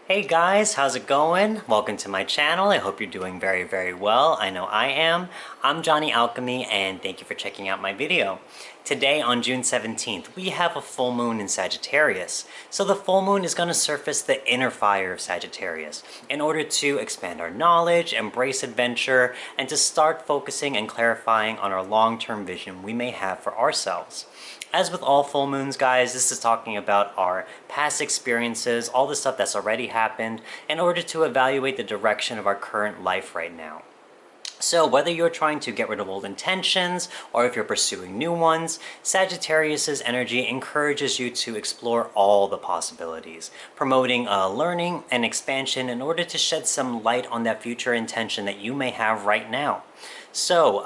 Hey guys, how's it going? Welcome to my channel. I hope you're doing very well. I know I am. I'm Johnny Alchemy and thank you for checking out my video. Today on June 17th, we have a full moon in Sagittarius. So the full moon is going to surface the inner fire of Sagittarius in order to expand our knowledge, embrace adventure, and to start focusing and clarifying on our long-term vision we may have for ourselves. As with all full moons, guys, this is talking about our past experiences, all the stuff that's already happened, in order to evaluate the direction of our current life right now. So whether you're trying to get rid of old intentions or if you're pursuing new ones, Sagittarius's energy encourages you to explore all the possibilities, promoting learning and expansion in order to shed some light on that future intention that you may have right now. So,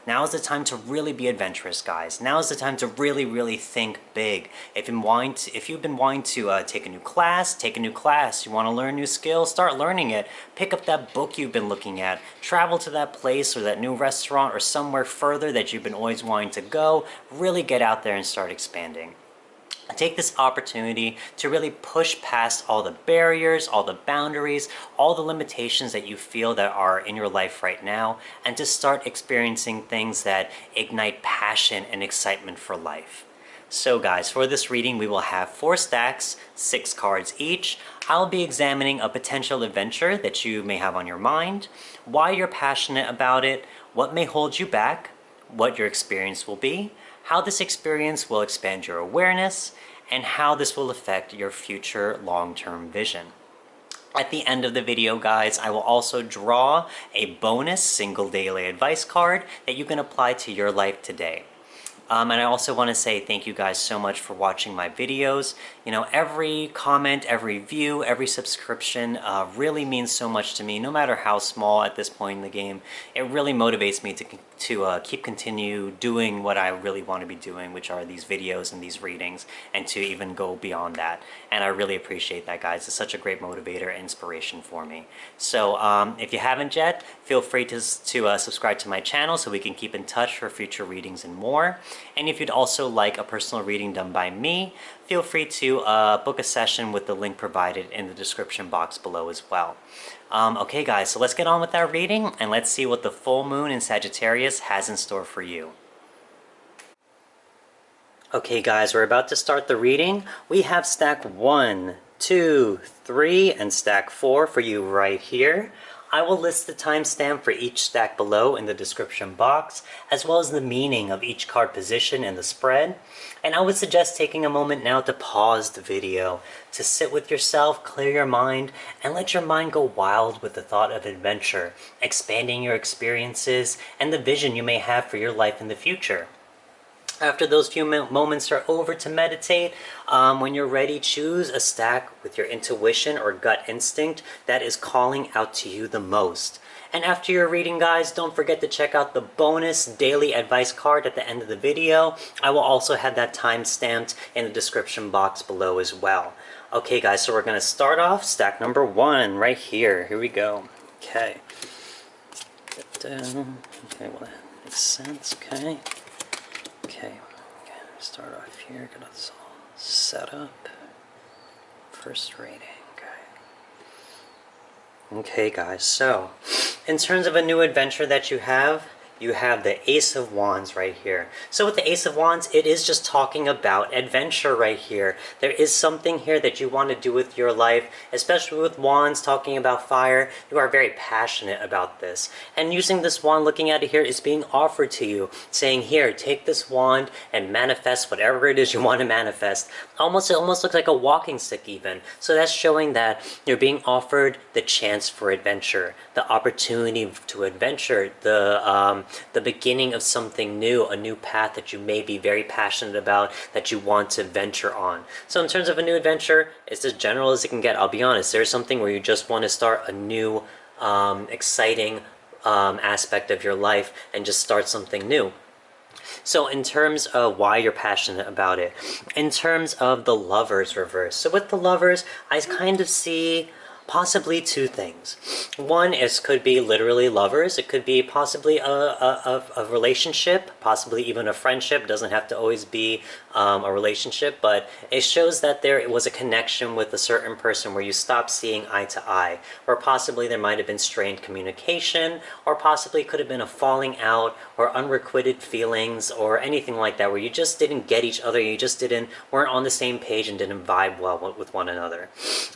now is the time to really be adventurous, guys. Now is the time to really think big. If you've been wanting to take a new class, take a new class. You want to learn new skills, start learning it. Pick up that book you've been looking at. Travel to that place or that new restaurant or somewhere further that you've been always wanting to go. Really get out there and start expanding. Take this opportunity to really push past all the barriers, all the boundaries, all the limitations that you feel that are in your life right now, and to start experiencing things that ignite passion and excitement for life. So guys, for this reading we will have 4 stacks, 6 cards each. I'll be examining a potential adventure that you may have on your mind, why you're passionate about it, what may hold you back, what your experience will be, how this experience will expand your awareness, and how this will affect your future long-term vision. At the end of the video, guys, I will also draw a bonus single daily advice card that you can apply to your life today. And I also want to say thank you guys so much for watching my videos. You know, every comment, every view, every subscription really means so much to me, no matter how small at this point in the game. It really motivates me to continue doing what I really want to be doing, which are these videos and these readings, and to even go beyond that. And I really appreciate that, guys. It's such a great motivator and inspiration for me. So if you haven't yet, feel free to subscribe to my channel so we can keep in touch for future readings and more. And if you'd also like a personal reading done by me, feel free to book a session with the link provided in the description box below as well. Okay guys, so let's get on with that reading and let's see what the full moon in Sagittarius has in store for you. Okay guys, we're about to start the reading. We have stack 1, 2, 3, and stack 4 for you right here. I will list the timestamp for each stack below in the description box, as well as the meaning of each card position in the spread. And I would suggest taking a moment now to pause the video, to sit with yourself, clear your mind, and let your mind go wild with the thought of adventure, expanding your experiences, and the vision you may have for your life in the future. After those few moments are over to meditate, when you're ready, choose a stack with your intuition or gut instinct that is calling out to you the most. And after your reading, guys, don't forget to check out the bonus daily advice card at the end of the video. I will also have that time stamped in the description box below as well. Okay, guys, so we're going to start off stack number 1 right here. Here we go. Okay. Get down. Okay, well, that makes sense. Okay. Okay, start off here, get us all set up. First reading, okay. Okay guys, so in terms of a new adventure that you have the Ace of Wands right here. So with the Ace of Wands, it is just talking about adventure right here. There is something here that you want to do with your life, especially with Wands talking about fire. You are very passionate about this. And using this wand, looking at it here, is being offered to you, saying, here, take this wand and manifest whatever it is you want to manifest. It almost looks like a walking stick even. So that's showing that you're being offered the chance for adventure, the opportunity to adventure, the beginning of something new, a new path that you may be very passionate about, that you want to venture on. So in terms of a new adventure, it's as general as it can get. I'll be honest, there's something where you just want to start a new, exciting aspect of your life and just start something new. So in terms of why you're passionate about it, in terms of the Lovers reverse. So with the Lovers, I kind of see Possibly two things. One is could be literally lovers. It could be possibly a relationship, possibly even a friendship. It doesn't have to always be a relationship, but it shows that there was a connection with a certain person where you stopped seeing eye to eye, or possibly there might have been strained communication, or possibly could have been a falling out or unrequited feelings or anything like that, where you just didn't get each other, you just weren't on the same page and didn't vibe well with one another.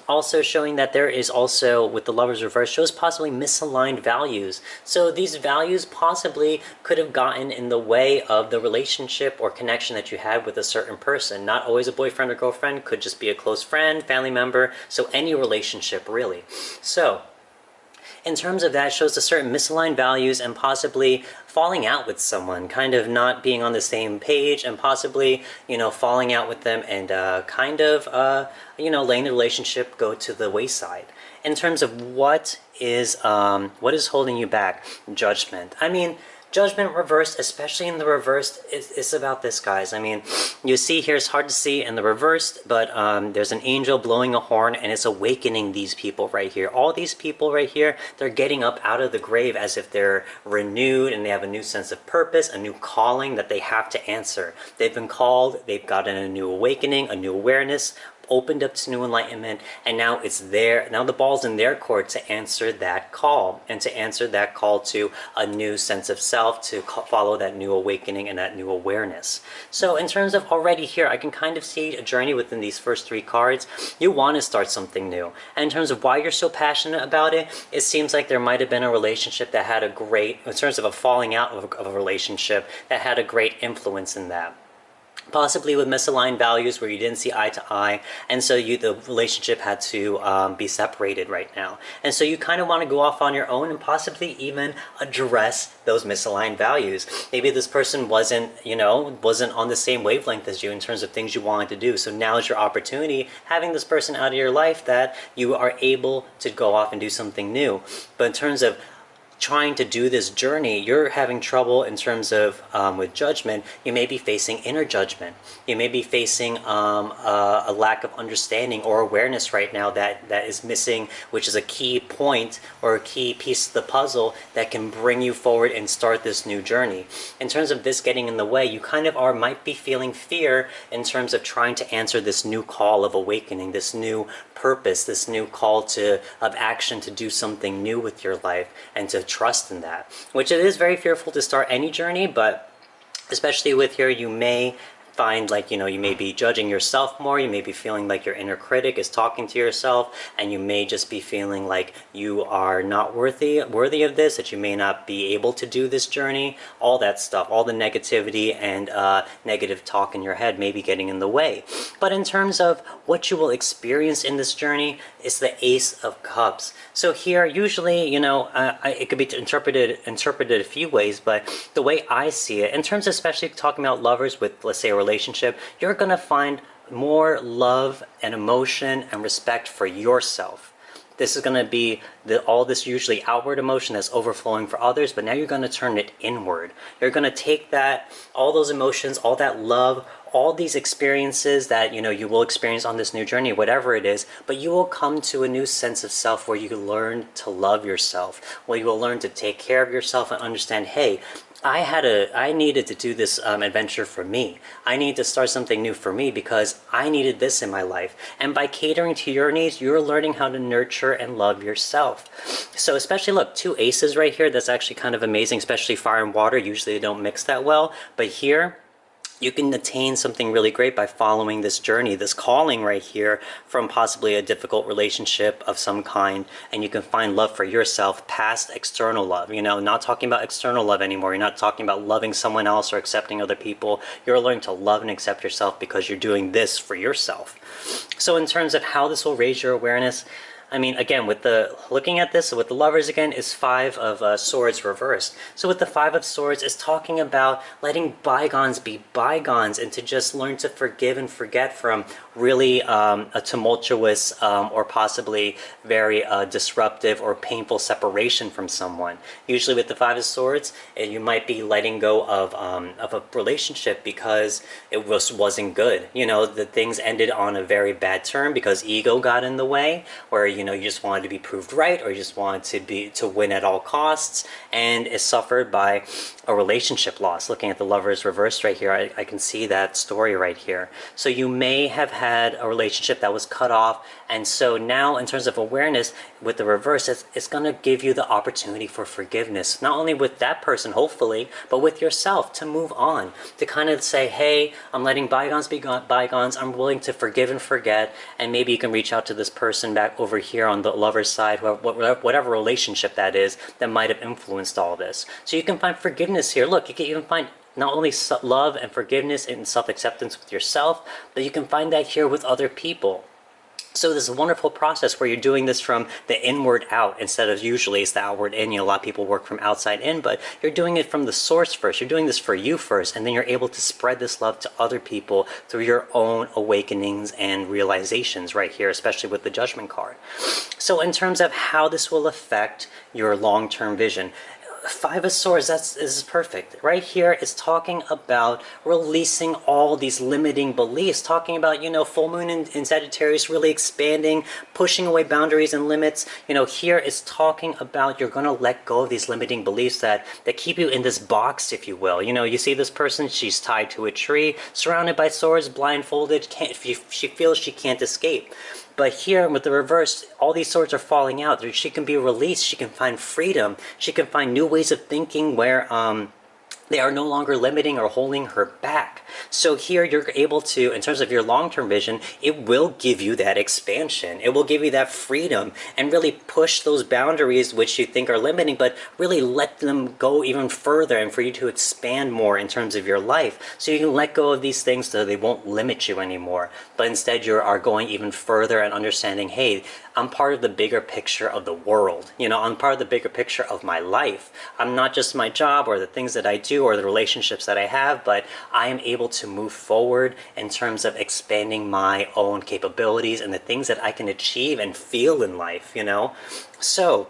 Also showing that there is also, with the Lovers reverse, shows possibly misaligned values. So these values possibly could have gotten in the way of the relationship or connection that you had with a certain person. Not always a boyfriend or girlfriend, could just be a close friend, family member, so any relationship really. So in terms of that, shows a certain misaligned values and possibly falling out with someone, kind of not being on the same page, and possibly, falling out with them and letting the relationship go to the wayside. In terms of what is holding you back, judgment. I mean, judgment reversed, especially in the reversed, it's about this, guys. I mean, you see here, it's hard to see in the reversed, but there's an angel blowing a horn, and it's awakening these people right here. All these people right here, they're getting up out of the grave as if they're renewed, and they have a new sense of purpose, a new calling that they have to answer. They've been called, they've gotten a new awakening, a new awareness, opened up to new enlightenment, and now it's there. Now the ball's in their court to answer that call, and to answer that call to a new sense of self, to follow that new awakening and that new awareness. So in terms of already here, I can kind of see a journey within these first three cards. You want to start something new. And in terms of why you're so passionate about it, it seems like there might have been a relationship that had a great, in terms of a falling out of a relationship, that had a great influence in that. Possibly with misaligned values where you didn't see eye to eye, and so the relationship had to be separated right now. And so you kind of want to go off on your own and possibly even address those misaligned values. Maybe this person wasn't on the same wavelength as you in terms of things you wanted to do. So now is your opportunity, having this person out of your life, that you are able to go off and do something new. But in terms of trying to do this journey, you're having trouble in terms of with judgment. You may be facing inner judgment. You may be facing a lack of understanding or awareness right now that is missing, which is a key point or a key piece of the puzzle that can bring you forward and start this new journey. In terms of this getting in the way, you kind of might be feeling fear in terms of trying to answer this new call of awakening, this new purpose, this new call of action to do something new with your life and to trust in that. Which it is very fearful to start any journey, but especially with here, you may find you may be judging yourself more. You may be feeling like your inner critic is talking to yourself, and you may just be feeling like you are not worthy of this, that you may not be able to do this journey. All that stuff, all the negativity and negative talk in your head may be getting in the way. But in terms of what you will experience in this journey, is the Ace of Cups. So here, usually, it could be interpreted a few ways, but the way I see it, in terms of especially talking about lovers with, let's say, a relationship, you're going to find more love and emotion and respect for yourself. This is going to be all this usually outward emotion that's overflowing for others, but now you're going to turn it inward. You're going to take all those emotions, all that love, all these experiences that you will experience on this new journey, whatever it is, but you will come to a new sense of self where you learn to love yourself, where you will learn to take care of yourself and understand, hey, I needed to do this adventure for me. I need to start something new for me because I needed this in my life. And by catering to your needs, you're learning how to nurture and love yourself. So especially, look, two aces right here. That's actually kind of amazing, especially fire and water. Usually they don't mix that well. But here, you can attain something really great by following this journey, this calling right here from possibly a difficult relationship of some kind, and you can find love for yourself past external love. Not talking about external love anymore. You're not talking about loving someone else or accepting other people. You're learning to love and accept yourself because you're doing this for yourself. So in terms of how this will raise your awareness, I mean, again, looking at this with the lovers again, is Five of Swords reversed. So with the Five of Swords, it's talking about letting bygones be bygones and to just learn to forgive and forget from really a tumultuous or possibly very disruptive or painful separation from someone. Usually with the Five of Swords, you might be letting go of a relationship because it wasn't good. You know, the things ended on a very bad term because ego got in the way, where, you know, you just wanted to be proved right, or you just wanted to win at all costs, and is suffered by a relationship loss. Looking at the Lovers reversed right here, I can see that story right here. So you may have had a relationship that was cut off, and so now in terms of awareness with the reverse, it's going to give you the opportunity for forgiveness, not only with that person hopefully, but with yourself, to move on, to kind of say, hey, I'm letting bygones be bygones, I'm willing to forgive and forget. And maybe you can reach out to this person back over here on the Lover's side, whatever relationship that is that might have influenced all this. So you can find forgiveness here. Look, you can even find not only love and forgiveness and self-acceptance with yourself, but you can find that here with other people. So this is a wonderful process where you're doing this from the inward out instead of usually it's the outward in. You know, a lot of people work from outside in, but you're doing it from the source first. You're doing this for you first, and then you're able to spread this love to other people through your own awakenings and realizations right here, especially with the Judgment card. So in terms of how this will affect your long-term vision, Five of Swords, this is perfect. Right here is talking about releasing all these limiting beliefs, talking about, you know, full moon in Sagittarius, really expanding, pushing away boundaries and limits. You know, here is talking about you're going to let go of these limiting beliefs that keep you in this box, if you will. You know, you see this person, she's tied to a tree, surrounded by swords, blindfolded, she feels she can't escape. But here with the reverse, all these swords are falling out. She can be released. She can find freedom. She can find new ways of thinking where they are no longer limiting or holding her back. So here you're able to, in terms of your long-term vision, it will give you that expansion. It will give you that freedom and really push those boundaries which you think are limiting, but really let them go even further and for you to expand more in terms of your life. So you can let go of these things so they won't limit you anymore. But instead you are going even further and understanding, hey, I'm part of the bigger picture of the world. You know, I'm part of the bigger picture of my life. I'm not just my job or the things that I do or the relationships that I have, but I am able to move forward in terms of expanding my own capabilities and the things that I can achieve and feel in life, you know? So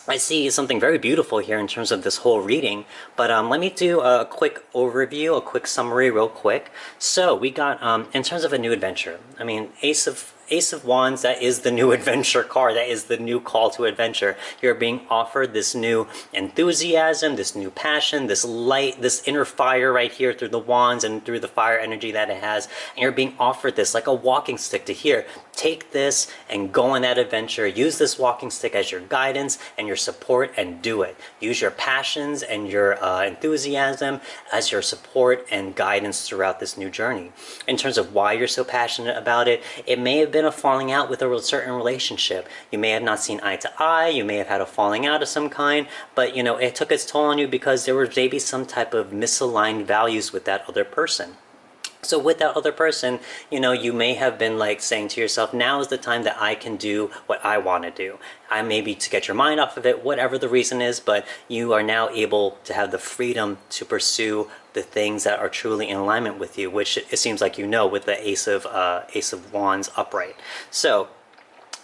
I see something very beautiful here in terms of this whole reading, but let me do a quick overview, a quick summary real quick. So we got, in terms of a new adventure, I mean, Ace of Wands, that is the new adventure card. That is the new call to adventure. You're being offered this new enthusiasm, this new passion, this light, this inner fire right here through the wands and through the fire energy that it has. And you're being offered this like a walking stick to here. Take this and go on that adventure. Use this walking stick as your guidance and your support and do it. Use your passions and your enthusiasm as your support and guidance throughout this new journey. In terms of why you're so passionate about it, it may have been a falling out with a certain relationship. You may have not seen eye to eye. You may have had a falling out of some kind, but you know, it took its toll on you because there was maybe some type of misaligned values with that other person. So with that other person, you know, you may have been like saying to yourself, now is the time that I can do what I want to do. I maybe to get your mind off of it, whatever the reason is, but you are now able to have the freedom to pursue the things that are truly in alignment with you, which it seems like you know with the Ace of Wands upright. So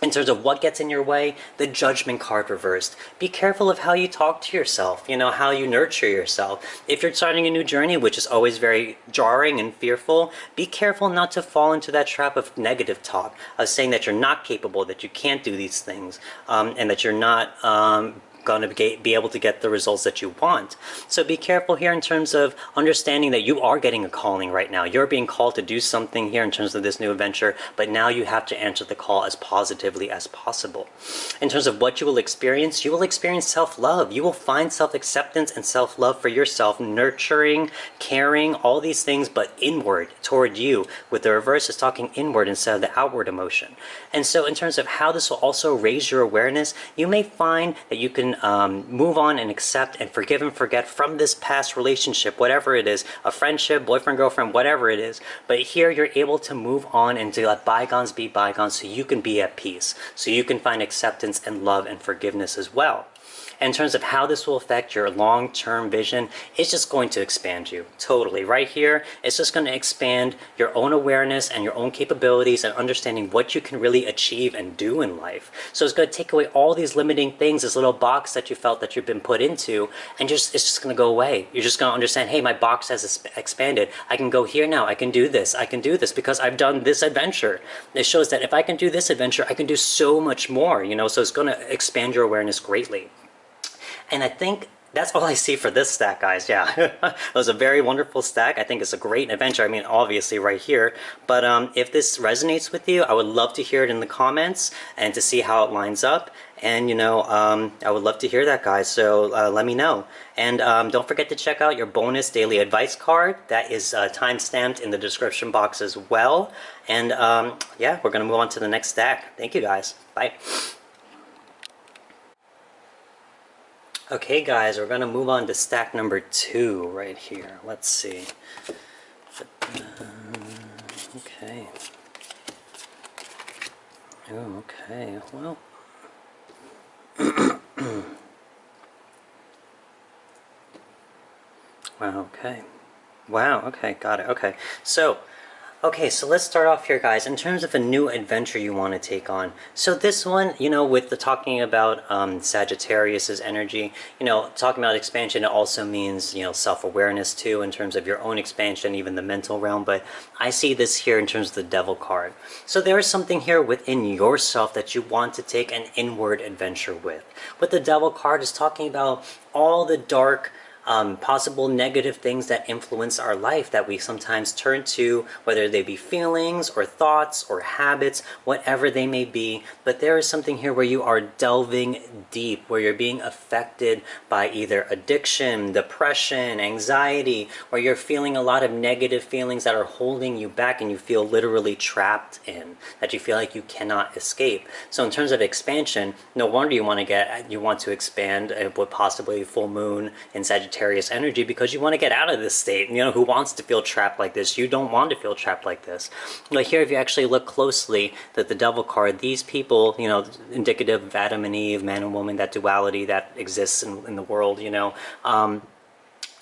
in terms of what gets in your way, the Judgment card reversed. Be careful of how you talk to yourself, you know, how you nurture yourself. If you're starting a new journey, which is always very jarring and fearful, be careful not to fall into that trap of negative talk, of saying that you're not capable, that you can't do these things, and that you're not going to be able to get the results that you want. So be careful here in terms of understanding that you are getting a calling right now. You're being called to do something here in terms of this new adventure, but now you have to answer the call as positively as possible. In terms of what you will experience self-love. You will find self-acceptance and self-love for yourself, nurturing, caring, all these things, but inward toward you. With the reverse, it's talking inward instead of the outward emotion. And so in terms of how this will also raise your awareness, you may find that you can move on and accept and forgive and forget from this past relationship, whatever it is, a friendship, boyfriend, girlfriend, whatever it is. But here you're able to move on and to let bygones be bygones so you can be at peace, so you can find acceptance and love and forgiveness as well. In terms of how this will affect your long-term vision, it's just going to expand you totally. Right here, it's just going to expand your own awareness and your own capabilities and understanding what you can really achieve and do in life. So it's going to take away all these limiting things, this little box that you felt that you've been put into, and it's just going to go away. You're just going to understand, hey, my box has expanded. I can go here now. I can do this. I can do this because I've done this adventure. It shows that if I can do this adventure, I can do so much more, you know, so it's going to expand your awareness greatly. And I think that's all I see for this stack, guys. Yeah, it was a very wonderful stack. I think it's a great adventure. I mean, obviously right here. But if this resonates with you, I would love to hear it in the comments and to see how it lines up. And, you know, I would love to hear that, guys. So let me know. And don't forget to check out your bonus daily advice card. That is time-stamped in the description box as well. And yeah, we're going to move on to the next stack. Thank you, guys. Bye. Okay, guys, we're going to move on to stack number 2 right here. Let's see. Okay. Oh, okay. Well. Wow, okay. Wow, okay, got it. Okay. So let's start off here, guys, in terms of a new adventure you want to take on. So this one, you know, with the talking about Sagittarius's energy, you know, talking about expansion, it also means, you know, self-awareness too, in terms of your own expansion, even the mental realm. But I see this here in terms of the Devil card. So there is something here within yourself that you want to take an inward adventure with. What the Devil card is talking about, all the dark, possible negative things that influence our life that we sometimes turn to, whether they be feelings or thoughts or habits, whatever they may be. But there is something here where you are delving deep, where you're being affected by either addiction, depression, anxiety, where you're feeling a lot of negative feelings that are holding you back and you feel literally trapped in, that you feel like you cannot escape. So in terms of expansion, no wonder you want to expand with possibly full moon in Sagittarius energy, because you want to get out of this state. You know, who wants to feel trapped like this? You don't want to feel trapped like this. But here, if you actually look closely, that the Devil card, these people, you know, indicative of Adam and Eve, man and woman, that duality that exists in the world, you know,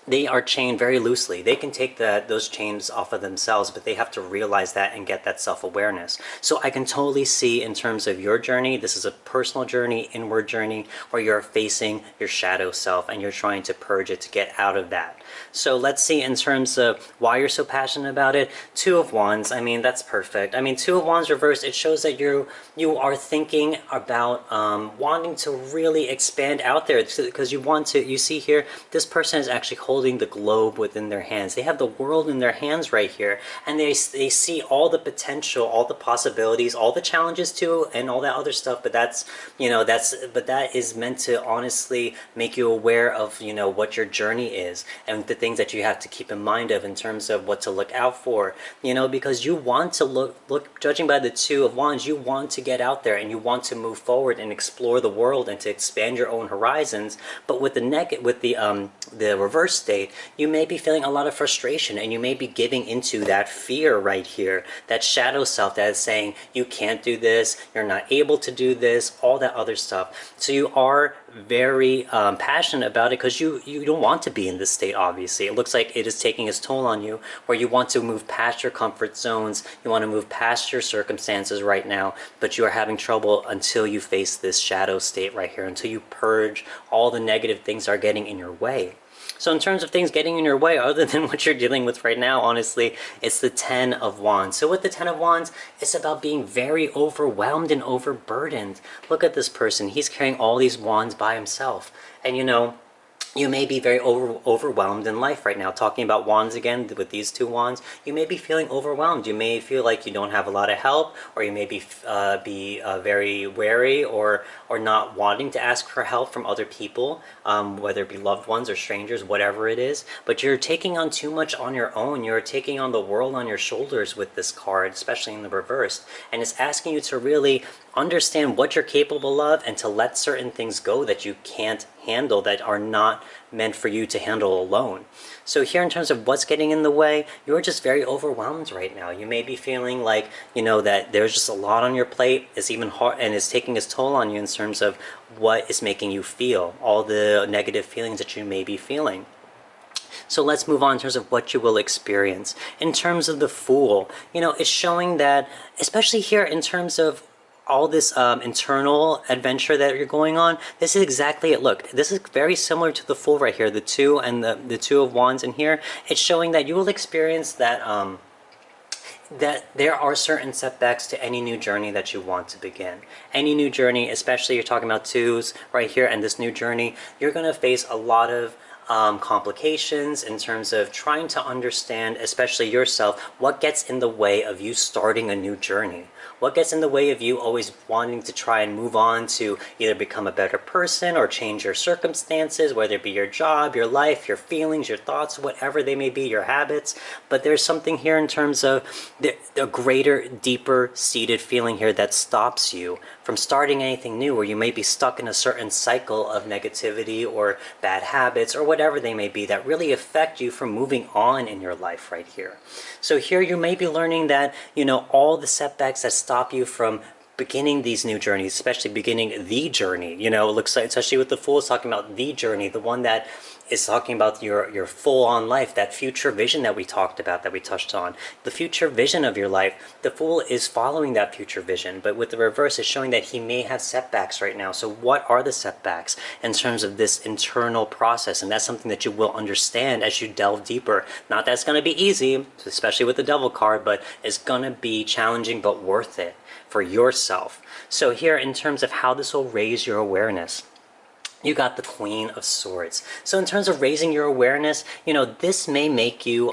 they are chained very loosely. They can take those chains off of themselves, but they have to realize that and get that self-awareness. So I can totally see in terms of your journey, this is a personal journey, inward journey, where you're facing your shadow self and you're trying to purge it to get out of that. So let's see in terms of why you're so passionate about it. 2 of Wands, I mean, that's perfect. I mean, 2 of Wands reversed, it shows that you are thinking about wanting to really expand out there, because you see here, this person is actually holding the globe within their hands. They have the world in their hands right here, and they see all the potential, all the possibilities, all the challenges too, and all that other stuff. But that's, you know, but that is meant to honestly make you aware of, you know, what your journey is and the things that you have to keep in mind of in terms of what to look out for, you know, because you want to look, judging by the 2 of Wands, you want to get out there and you want to move forward and explore the world and to expand your own horizons. But with the reverse state, you may be feeling a lot of frustration and you may be giving into that fear right here, that shadow self that is saying you can't do this, you're not able to do this, all that other stuff. So you are very passionate about it because you don't want to be in this state. Obviously, it looks like it is taking its toll on you, where you want to move past your comfort zones, you want to move past your circumstances right now, but you are having trouble until you face this shadow state right here, until you purge all the negative things that are getting in your way. So in terms of things getting in your way, other than what you're dealing with right now, honestly, it's the 10 of Wands. So with the 10 of Wands, it's about being very overwhelmed and overburdened. Look at this person. He's carrying all these wands by himself. And you know, you may be very overwhelmed in life right now. Talking about wands again, with these 2 wands, you may be feeling overwhelmed. You may feel like you don't have a lot of help, or you may be very wary or not wanting to ask for help from other people, whether it be loved ones or strangers, whatever it is. But you're taking on too much on your own. You're taking on the world on your shoulders with this card, especially in the reverse. And it's asking you to really understand what you're capable of and to let certain things go that you can't handle, that are not meant for you to handle alone. So here, in terms of what's getting in the way, you're just very overwhelmed right now. You may be feeling like, that there's just a lot on your plate. It's even hard and it's taking its toll on you in terms of what is making you feel, all the negative feelings that you may be feeling. So let's move on in terms of what you will experience. In terms of the Fool, it's showing that, especially here in terms of all this internal adventure that you're going on, this is exactly it. Look, this is very similar to the Fool right here, the Two and the Two of Wands in here. It's showing that you will experience that that there are certain setbacks to any new journey that you want to begin. Any new journey, especially you're talking about twos right here, and this new journey, you're going to face a lot of complications in terms of trying to understand, especially yourself, what gets in the way of you starting a new journey. What gets in the way of you always wanting to try and move on to either become a better person or change your circumstances, whether it be your job, your life, your feelings, your thoughts, whatever they may be, your habits. But there's something here in terms of the greater, deeper seated feeling here that stops you from starting anything new, where you may be stuck in a certain cycle of negativity or bad habits or whatever they may be that really affect you from moving on in your life right here. So here you may be learning that, all the setbacks that stop you from beginning these new journeys, especially beginning the journey, it looks like, especially with the Fool, is talking about the journey, the one that is talking about your full-on life, that future vision that we talked about, that we touched on, the future vision of your life. The Fool is following that future vision, but with the reverse, it's showing that he may have setbacks right now. So what are the setbacks in terms of this internal process? And that's something that you will understand as you delve deeper. Not that it's going to be easy, especially with the Devil card, but it's going to be challenging but worth it for yourself. So here, in terms of how this will raise your awareness, you got the Queen of Swords. So in terms of raising your awareness, this may make you,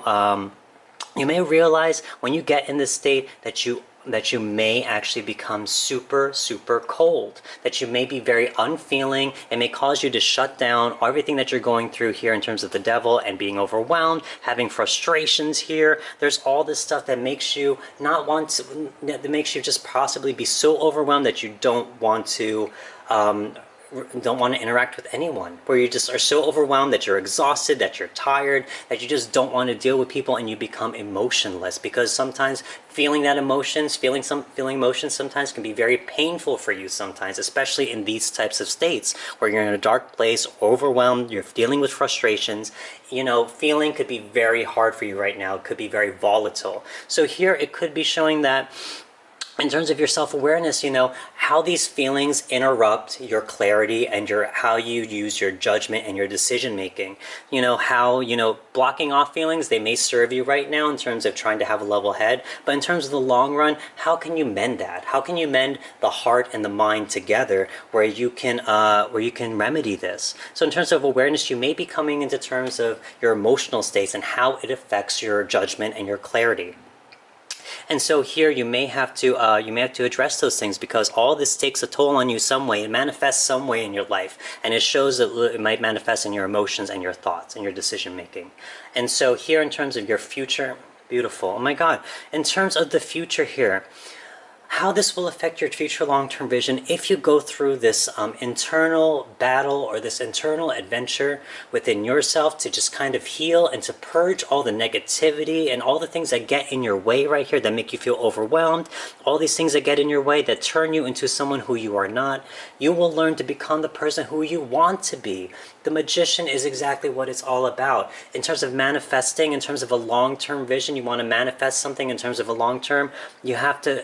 you may realize when you get in this state that you may actually become super, super cold, that you may be very unfeeling. It may cause you to shut down everything that you're going through here in terms of the Devil and being overwhelmed, having frustrations here. There's all this stuff that makes you not want to, that makes you just possibly be so overwhelmed that you don't want to interact with anyone, where you just are so overwhelmed that you're exhausted, that you're tired, that you just don't want to deal with people, and you become emotionless. Because sometimes feeling emotions sometimes can be very painful for you sometimes, especially in these types of states where you're in a dark place, overwhelmed, you're dealing with frustrations. Feeling could be very hard for you right now. It could be very volatile. So here it could be showing that in terms of your self-awareness, how these feelings interrupt your clarity and how you use your judgment and your decision-making. How, blocking off feelings, they may serve you right now in terms of trying to have a level head, but in terms of the long run, how can you mend that? How can you mend the heart and the mind together where you can remedy this? So in terms of awareness, you may be coming into terms of your emotional states and how it affects your judgment and your clarity. And so here you may have to address those things, because all this takes a toll on you some way. It manifests some way in your life, and it shows that it might manifest in your emotions and your thoughts and your decision making. And so here, in terms of your future, beautiful. Oh my God! In terms of the future here, how this will affect your future long-term vision if you go through this internal battle or this internal adventure within yourself to just kind of heal and to purge all the negativity and all the things that get in your way right here that make you feel overwhelmed, all these things that get in your way that turn you into someone who you are not. You will learn to become the person who you want to be. The Magician is exactly what it's all about. In terms of manifesting, in terms of a long-term vision, you want to manifest something in terms of a long-term, you have to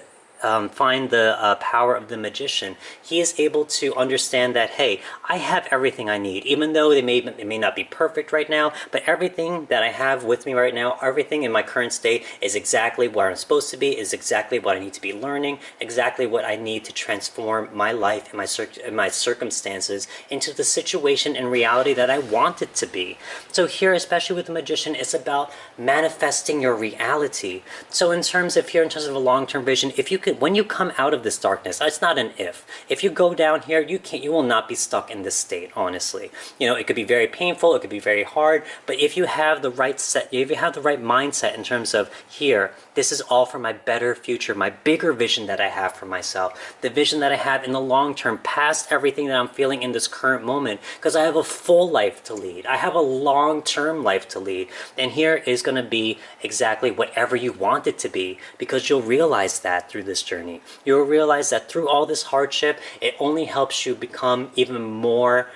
find the power of the Magician. He is able to understand that, hey, I have everything I need, even though it may not be perfect right now, but everything that I have with me right now, everything in my current state is exactly where I'm supposed to be, is exactly what I need to be learning, exactly what I need to transform my life and my circumstances into the situation and reality that I want it to be. So here, especially with the Magician, it's about manifesting your reality. So in terms of a long-term vision, if you could, when you come out of this darkness, it's not an if. If you go down here, you will not be stuck in this state, honestly. It could be very painful, it could be very hard, but if you have the right mindset in terms of here, This is all for my better future, my bigger vision that I have for myself, the vision that I have in the long term, past everything that I'm feeling in this current moment, because I have a full life to lead. I have a long-term life to lead. And here is going to be exactly whatever you want it to be, because you'll realize that through this journey. You'll realize that through all this hardship, it only helps you become even more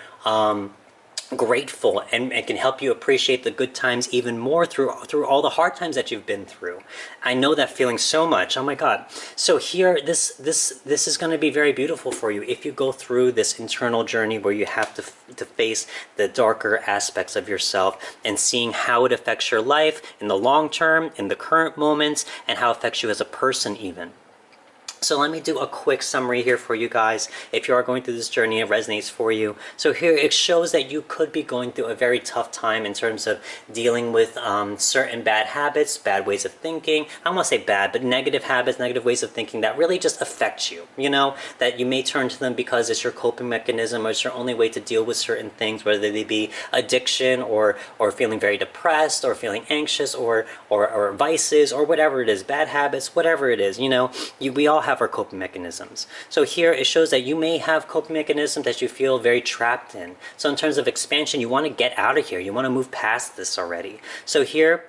grateful, and it can help you appreciate the good times even more through all the hard times that you've been through. I know that feeling so much. Oh my God. So here, this is going to be very beautiful for you if you go through this internal journey where you have to face the darker aspects of yourself and seeing how it affects your life in the long term, in the current moments, and how it affects you as a person even. So let me do a quick summary here for you guys. If you are going through this journey, it resonates for you. So here it shows that you could be going through a very tough time in terms of dealing with certain bad habits, bad ways of thinking. I don't want to say bad, but negative habits, negative ways of thinking that really just affect you. You know, that you may turn to them because it's your coping mechanism or it's your only way to deal with certain things, whether they be addiction or feeling very depressed or feeling anxious or vices or whatever it is, bad habits, whatever it is. You know, we all have our coping mechanisms. So here it shows that you may have coping mechanisms that you feel very trapped in. So in terms of expansion, you want to get out of here. You want to move past this already. So here,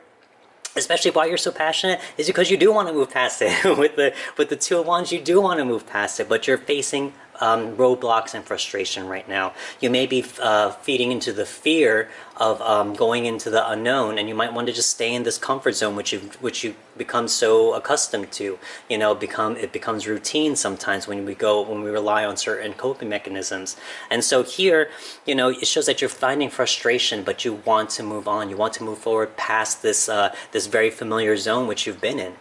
especially why you're so passionate, is because you do want to move past it. with the Two of Wands, you do want to move past it, but you're facing roadblocks and frustration right now. You may be feeding into the fear of going into the unknown, and you might want to just stay in this comfort zone, which you become so accustomed to. You know, it becomes routine sometimes when we rely on certain coping mechanisms. And so here, you know, it shows that you're finding frustration, but you want to move on. You want to move forward past this this very familiar zone which you've been in.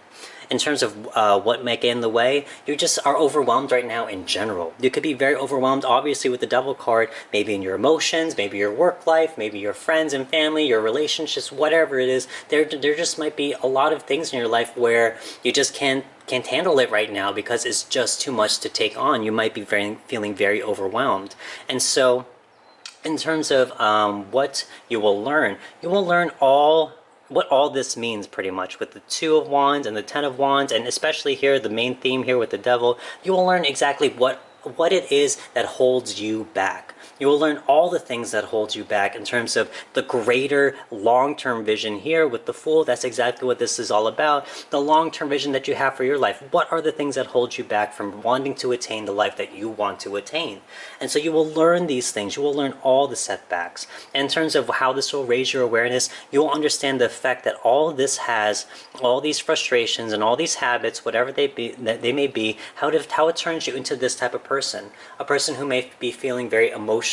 In terms of what may get in the way, you just are overwhelmed right now in general. You could be very overwhelmed, obviously, with the Devil card, maybe in your emotions, maybe your work life, maybe your friends and family, your relationships, whatever it is. There just might be a lot of things in your life where you just can't handle it right now because it's just too much to take on. You might be feeling very overwhelmed. And so, in terms of what you will learn what all this means pretty much with the Two of Wands and the Ten of Wands, and especially here the main theme here with the Devil. You will learn exactly what it is that holds you back. You will learn all the things that hold you back in terms of the greater long-term vision here with the Fool. That's exactly what this is all about. The long-term vision that you have for your life. What are the things that hold you back from wanting to attain the life that you want to attain? And so you will learn these things. You will learn all the setbacks. And in terms of how this will raise your awareness, you will understand the effect that all of this has, all these frustrations and all these habits, whatever they may be, how it turns you into this type of person. A person who may be feeling very emotionless,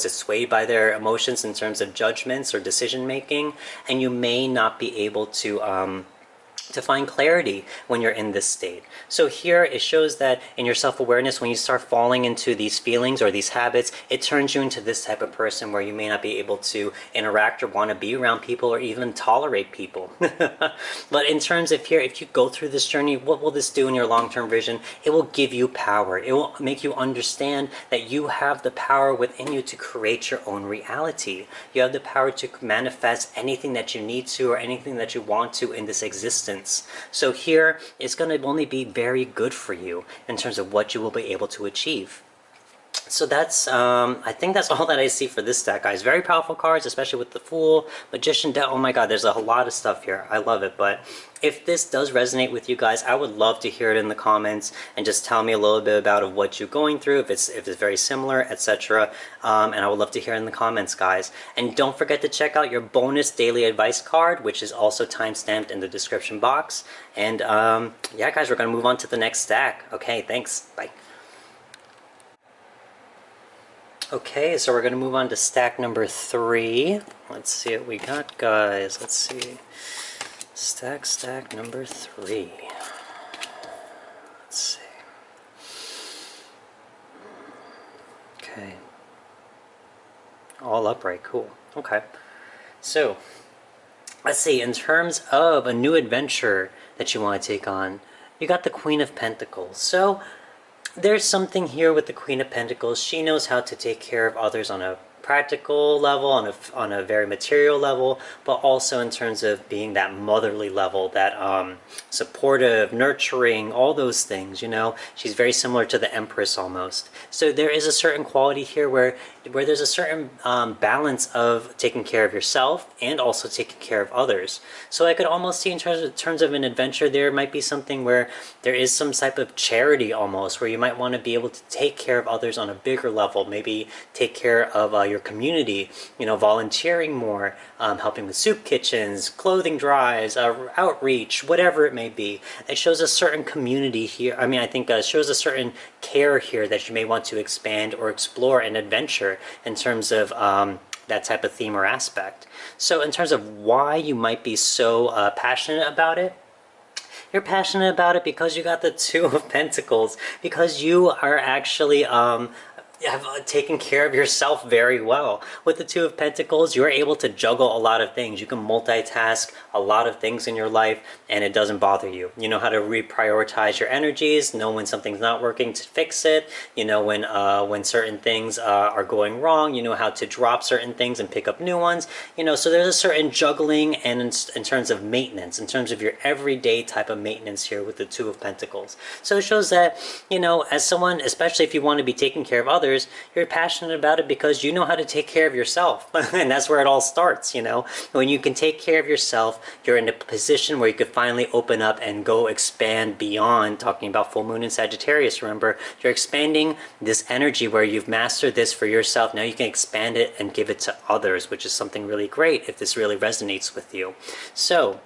swayed by their emotions in terms of judgments or decision making, and you may not be able to find clarity when you're in this state. So here it shows that in your self-awareness, when you start falling into these feelings or these habits, it turns you into this type of person where you may not be able to interact or want to be around people or even tolerate people. But in terms of here, if you go through this journey, what will this do in your long-term vision? It will give you power. It will make you understand that you have the power within you to create your own reality. You have the power to manifest anything that you need to or anything that you want to in this existence. So here, it's going to only be very good for you in terms of what you will be able to achieve. So that's, I think that's all that I see for this deck, guys. Very powerful cards, especially with the Fool, Magician deck. Oh my God, there's a lot of stuff here. I love it. But if this does resonate with you guys, I would love to hear it in the comments and just tell me a little bit about what you're going through, if it's very similar, etc. And I would love to hear it in the comments, guys. And don't forget to check out your bonus daily advice card, which is also time-stamped in the description box. And yeah, guys, we're going to move on to the next stack. Okay, thanks. Bye. Okay, so we're going to move on to stack number 3. Let's see what we got, guys. Let's see. Stack number 3. Let's see. Okay. All upright, cool. Okay. So, let's see, in terms of a new adventure that you want to take on, you got the Queen of Pentacles. So, there's something here with the Queen of Pentacles. She knows how to take care of others on a practical level, on a very material level, but also in terms of being that motherly level, that supportive, nurturing, all those things, you know. She's very similar to the Empress almost. So there is a certain quality here where there's a certain balance of taking care of yourself and also taking care of others. So I could almost see in terms of an adventure, there might be something where there is some type of charity almost, where you might want to be able to take care of others on a bigger level, maybe take care of your community, you know, volunteering more, helping with soup kitchens, clothing drives, outreach, whatever it may be. It shows a certain community here. I mean, I think it shows a certain care here that you may want to expand or explore and adventure in terms of that type of theme or aspect. So in terms of why you might be so passionate about it, you're passionate about it because you got the Two of Pentacles, because you are actually have taken care of yourself very well. With the Two of Pentacles, you're able to juggle a lot of things. You can multitask a lot of things in your life, and it doesn't bother you. You know how to reprioritize your energies, know when something's not working to fix it, you know when certain things are going wrong, you know how to drop certain things and pick up new ones, you know, so there's a certain juggling and in terms of maintenance, in terms of your everyday type of maintenance here with the Two of Pentacles. So it shows that, you know, as someone, especially if you want to be taking care of others, you're passionate about it because you know how to take care of yourself. And that's where it all starts, you know. When you can take care of yourself, you're in a position where you could finally open up and go expand beyond, talking about full moon in Sagittarius, remember, you're expanding this energy where you've mastered this for yourself. Now you can expand it and give it to others, which is something really great if this really resonates with you. So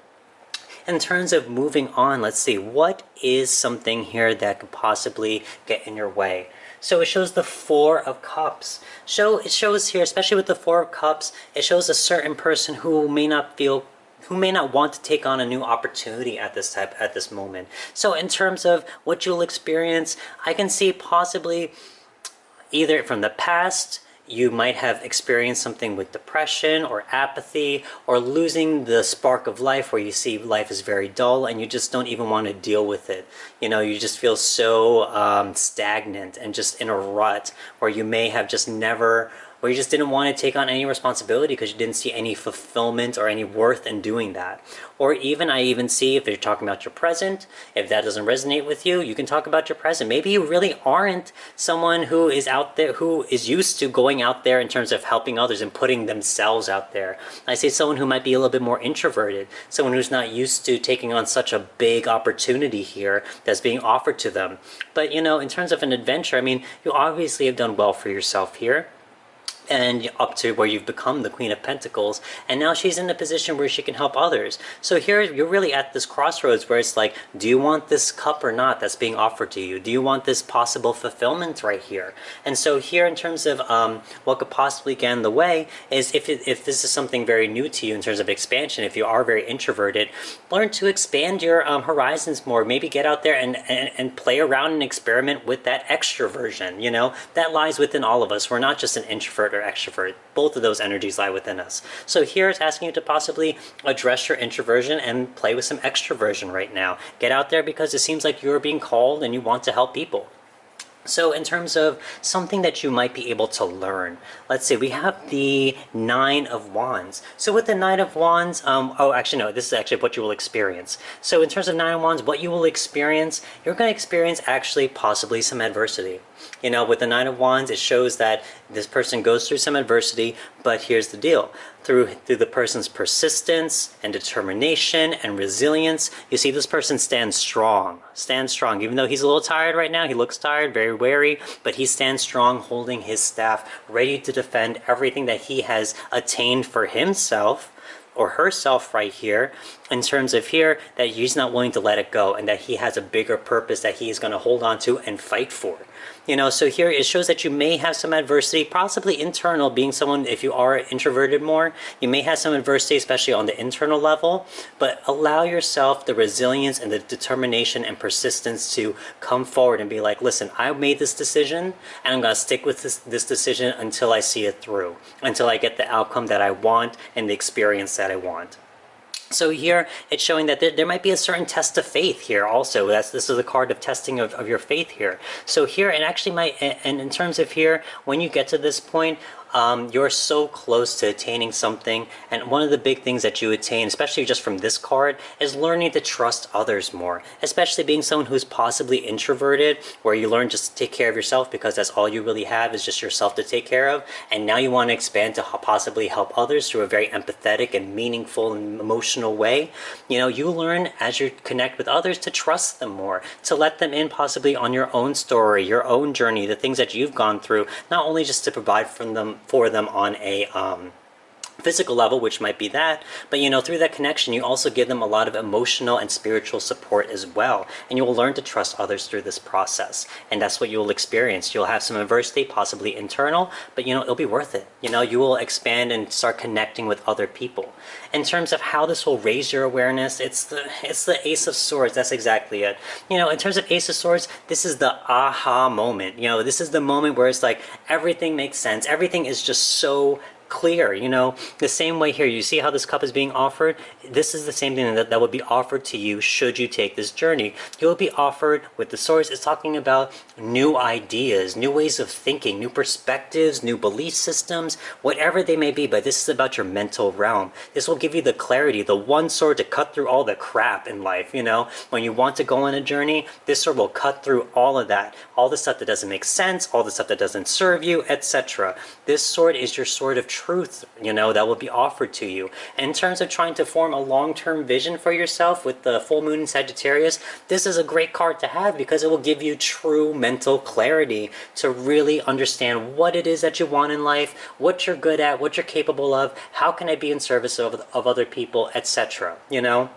in terms of moving on, let's see, what is something here that could possibly get in your way? So it shows the Four of Cups. It shows here, especially with the Four of Cups, it shows a certain person who may not want to take on a new opportunity at this moment. So in terms of what you'll experience, I can see possibly either from the past, you might have experienced something with depression or apathy or losing the spark of life, where you see life is very dull and you just don't even want to deal with it. You know, you just feel so stagnant and just in a rut, where you may have just never, where you just didn't want to take on any responsibility because you didn't see any fulfillment or any worth in doing that. Or even, I even see, if you're talking about your present, if that doesn't resonate with you, you can talk about your present. Maybe you really aren't someone who is out there, who is used to going out there in terms of helping others and putting themselves out there. I say someone who might be a little bit more introverted, someone who's not used to taking on such a big opportunity here that's being offered to them. But, you know, in terms of an adventure, I mean, you obviously have done well for yourself here, and up to where you've become the Queen of Pentacles, and now she's in a position where she can help others. So here you're really at this crossroads where it's like, do you want this cup or not that's being offered to you? Do you want this possible fulfillment right here? And so here, in terms of what could possibly get in the way, is if this is something very new to you in terms of expansion, if you are very introverted, learn to expand your horizons more. Maybe get out there and play around and experiment with that extroversion. You know, that lies within all of us. We're not just an introvert or extrovert. Both of those energies lie within us. So here it's asking you to possibly address your introversion and play with some extroversion right now. Get out there because it seems like you're being called and you want to help people. So in terms of something that you might be able to learn, let's see, we have the Nine of Wands. So with the Nine of Wands, oh, actually, no, this is actually what you will experience. So in terms of Nine of Wands, what you will experience, you're going to experience actually possibly some adversity. You know, with the Nine of Wands, it shows that this person goes through some adversity, but here's the deal. Through the person's persistence and determination and resilience, you see this person stands strong. Stands strong. Even though he's a little tired right now, he looks tired, very wary, but he stands strong, holding his staff, ready to defend everything that he has attained for himself or herself right here, in terms of here, that he's not willing to let it go and that he has a bigger purpose that he is going to hold on to and fight for. You know, so here it shows that you may have some adversity, possibly internal, being someone, if you are introverted more, you may have some adversity, especially on the internal level, but allow yourself the resilience and the determination and persistence to come forward and be like, listen, I made this decision and I'm going to stick with this decision until I see it through, until I get the outcome that I want and the experience that I want. So here it's showing that there might be a certain test of faith here also. This is a card of testing of your faith here. So here, and actually and in terms of here, when you get to this point, you're so close to attaining something. And one of the big things that you attain, especially just from this card, is learning to trust others more, especially being someone who's possibly introverted, where you learn just to take care of yourself because that's all you really have is just yourself to take care of. And now you want to expand to possibly help others through a very empathetic and meaningful and emotional way. You know, you learn as you connect with others to trust them more, to let them in possibly on your own story, your own journey, the things that you've gone through, not only just to provide for them on a physical level, which might be that, but you know, through that connection, you also give them a lot of emotional and spiritual support as well. And you will learn to trust others through this process. And that's what you will experience. You'll have some adversity, possibly internal, but you know, it'll be worth it. You know, you will expand and start connecting with other people. In terms of how this will raise your awareness, it's the Ace of Swords. That's exactly it. You know, in terms of Ace of Swords, this is the aha moment. You know, this is the moment where it's like everything makes sense. Everything is just so clear. You know, the same way here, you see how this cup is being offered? This is the same thing that would be offered to you should you take this journey. You will be offered with the swords. It's talking about new ideas, new ways of thinking, new perspectives, new belief systems, whatever they may be, but this is about your mental realm. This will give you the clarity, the one sword to cut through all the crap in life. You know, when you want to go on a journey, this sword will cut through all of that, all the stuff that doesn't make sense, all the stuff that doesn't serve you, etc. This sword is your sword of truth, you know, that will be offered to you. And in terms of trying to form a long-term vision for yourself with the full moon in Sagittarius, this is a great card to have because it will give you true mental clarity to really understand what it is that you want in life, what you're good at, what you're capable of, how can I be in service of other people, etc. You know?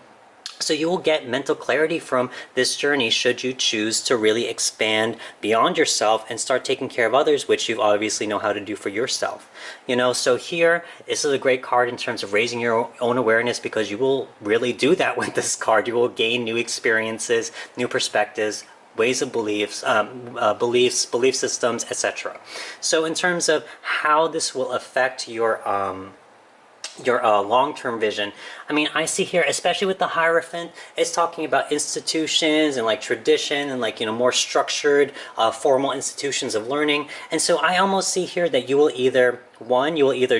So you will get mental clarity from this journey should you choose to really expand beyond yourself and start taking care of others, which you obviously know how to do for yourself. You know, so here, this is a great card in terms of raising your own awareness because you will really do that with this card. You will gain new experiences, new perspectives, ways of beliefs, belief systems, etc. So in terms of how this will affect your long-term vision, I mean, I see here, especially with the Hierophant, it's talking about institutions and like tradition and like, you know, more structured, formal institutions of learning. And so I almost see here that you will either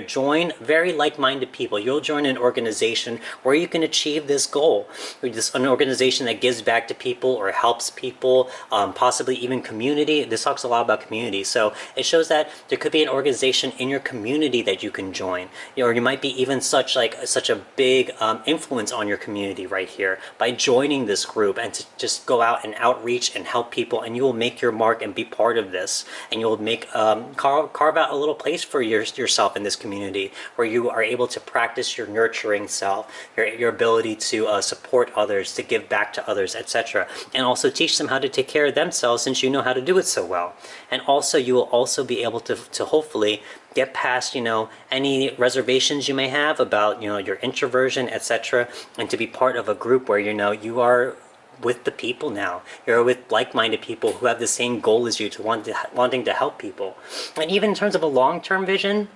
join very like-minded people. You'll join an organization where you can achieve this goal. An organization that gives back to people or helps people, possibly even community. This talks a lot about community. So it shows that there could be an organization in your community that you can join. Or you might be even such a big influence on your community right here by joining this group and to just go out and outreach and help people, and you will make your mark and be part of this, and you'll make carve out a little place for yourself in this community where you are able to practice your nurturing self, your ability to support others, to give back to others, etc. And also teach them how to take care of themselves since you know how to do it so well. And also you will also be able to hopefully get past, you know, any reservations you may have about, you know, your introversion, etc., and to be part of a group where, you know, you are with the people now. You're with like-minded people who have the same goal as you, wanting to help people. And even in terms of a long-term vision,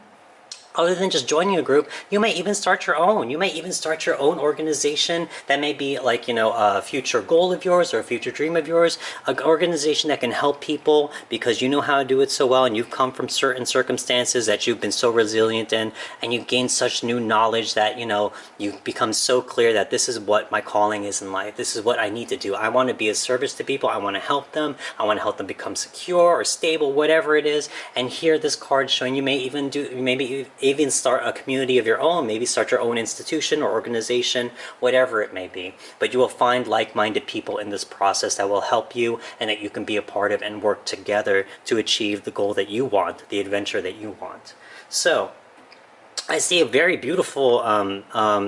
other than just joining a group, you may even start your own. You may even start your own organization that may be like, you know, a future goal of yours or a future dream of yours. An organization that can help people because you know how to do it so well and you've come from certain circumstances that you've been so resilient in, and you've gained such new knowledge that, you know, you've become so clear that this is what my calling is in life. This is what I need to do. I want to be of service to people. I want to help them. I want to help them become secure or stable, whatever it is. And here this card showing you may even start a community of your own, maybe start your own institution or organization, whatever it may be. But you will find like-minded people in this process that will help you and that you can be a part of and work together to achieve the goal that you want, the adventure that you want. So I see a very beautiful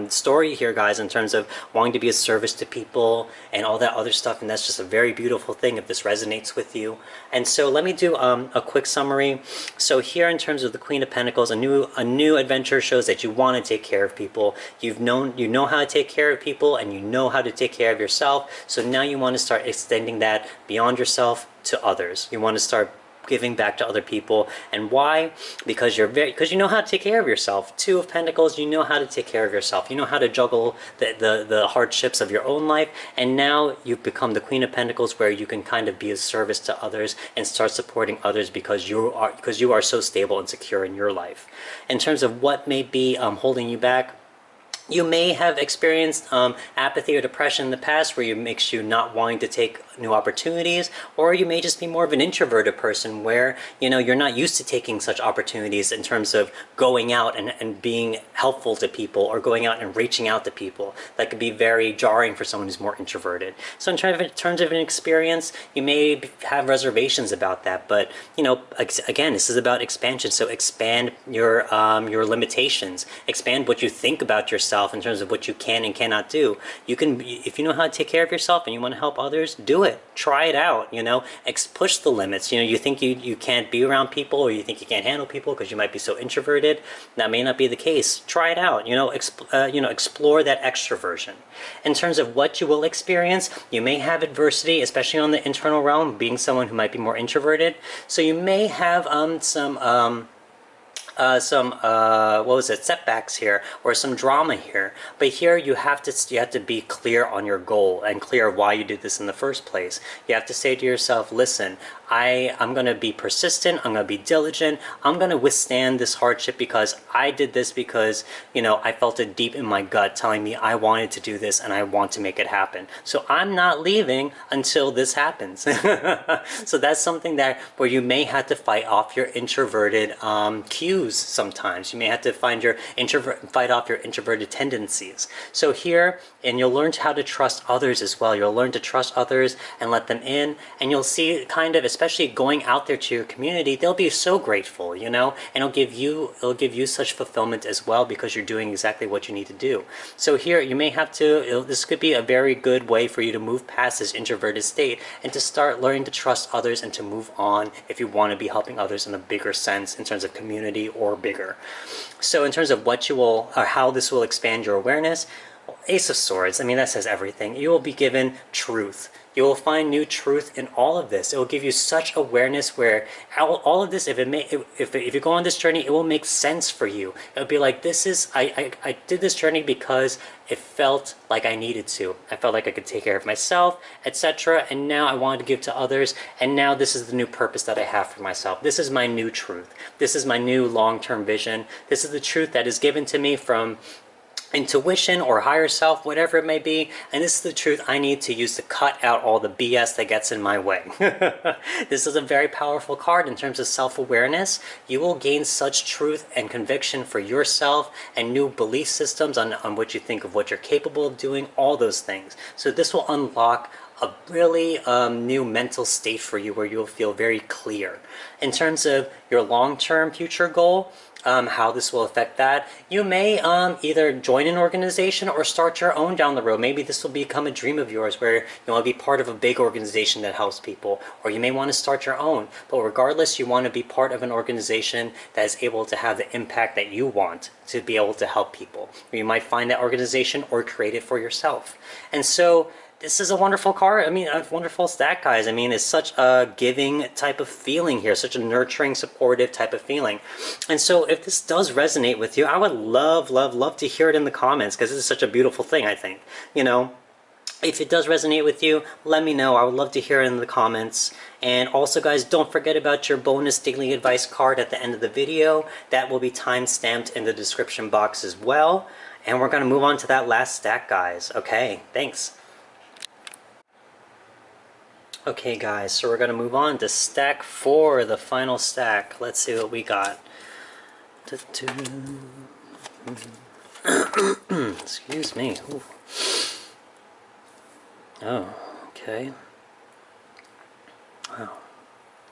story here, guys, in terms of wanting to be of service to people and all that other stuff, and that's just a very beautiful thing if this resonates with you. And so let me do a quick summary. So here, in terms of the Queen of Pentacles, a new adventure shows that you want to take care of people. You know how to take care of people, and you know how to take care of yourself. So now you want to start extending that beyond yourself to others. You want to start giving back to other people. And why? Because because you know how to take care of yourself. Two of Pentacles, you know how to take care of yourself. You know how to juggle the hardships of your own life. And now you've become the Queen of Pentacles, where you can kind of be of service to others and start supporting others because you are so stable and secure in your life. In terms of what may be holding you back, you may have experienced apathy or depression in the past, where it makes you not wanting to take new opportunities, or you may just be more of an introverted person where, you know, you're not used to taking such opportunities in terms of going out and being helpful to people, or going out and reaching out to people. That could be very jarring for someone who's more introverted. So in terms of an experience, you may have reservations about that, but, you know, again, this is about expansion. So expand your limitations, expand what you think about yourself in terms of what you can and cannot do. You can, if you know how to take care of yourself and you want to help others, do it. Try it out, you know, push the limits. You know, you think you can't be around people, or you think you can't handle people because you might be so introverted. That may not be the case. Try it out, you know, explore that extroversion. In terms of what you will experience, you may have adversity, especially on the internal realm, being someone who might be more introverted. So you may have setbacks here, or some drama here. But here you have to be clear on your goal and clear why you did this in the first place. You have to say to yourself, listen, I'm going to be persistent, I'm going to be diligent, I'm going to withstand this hardship because I did this because, you know, I felt it deep in my gut telling me I wanted to do this and I want to make it happen. So I'm not leaving until this happens. So that's something where you may have to fight off your introverted cues sometimes. You may have to fight off your introverted tendencies. So here, and you'll learn how to trust others as well. You'll learn to trust others and let them in, and you'll see kind of, especially going out there to your community, they'll be so grateful, you know, and it'll give you such fulfillment as well, because you're doing exactly what you need to do. So here you may have to, this could be a very good way for you to move past this introverted state and to start learning to trust others and to move on if you want to be helping others in a bigger sense in terms of community or bigger. So in terms of what you will, or how this will expand your awareness, Ace of Swords, I mean, that says everything. You will be given truth. You will find new truth in all of this. It will give you such awareness where all of this, if you go on this journey, it will make sense for you. It'll be like, I did this journey because it felt like I needed to. I felt like I could take care of myself, etc. And now I wanted to give to others. And now this is the new purpose that I have for myself. This is my new truth. This is my new long-term vision. This is the truth that is given to me from intuition or higher self, whatever it may be, and this is the truth I need to use to cut out all the BS that gets in my way. This is a very powerful card in terms of self-awareness. You will gain such truth and conviction for yourself and new belief systems on what you think of what you're capable of doing, all those things. So this will unlock a really new mental state for you where you'll feel very clear. In terms of your long-term future goal, how this will affect that, you may either join an organization or start your own down the road. Maybe this will become a dream of yours where you want to be part of a big organization that helps people, or you may want to start your own. But regardless, you want to be part of an organization that is able to have the impact that you want to be able to help people. Or you might find that organization or create it for yourself. And so this is a wonderful card. I mean, a wonderful stack, guys. I mean, it's such a giving type of feeling here, such a nurturing, supportive type of feeling. And so if this does resonate with you, I would love, love, love to hear it in the comments, because this is such a beautiful thing, I think. You know, if it does resonate with you, let me know. I would love to hear it in the comments. And also, guys, don't forget about your bonus daily advice card at the end of the video. That will be time-stamped in the description box as well. And we're going to move on to that last stack, guys. Okay, thanks. Okay guys, so we're going to move on to stack 4, the final stack. Let's see what we got. Excuse me. Ooh. Oh, okay. Wow.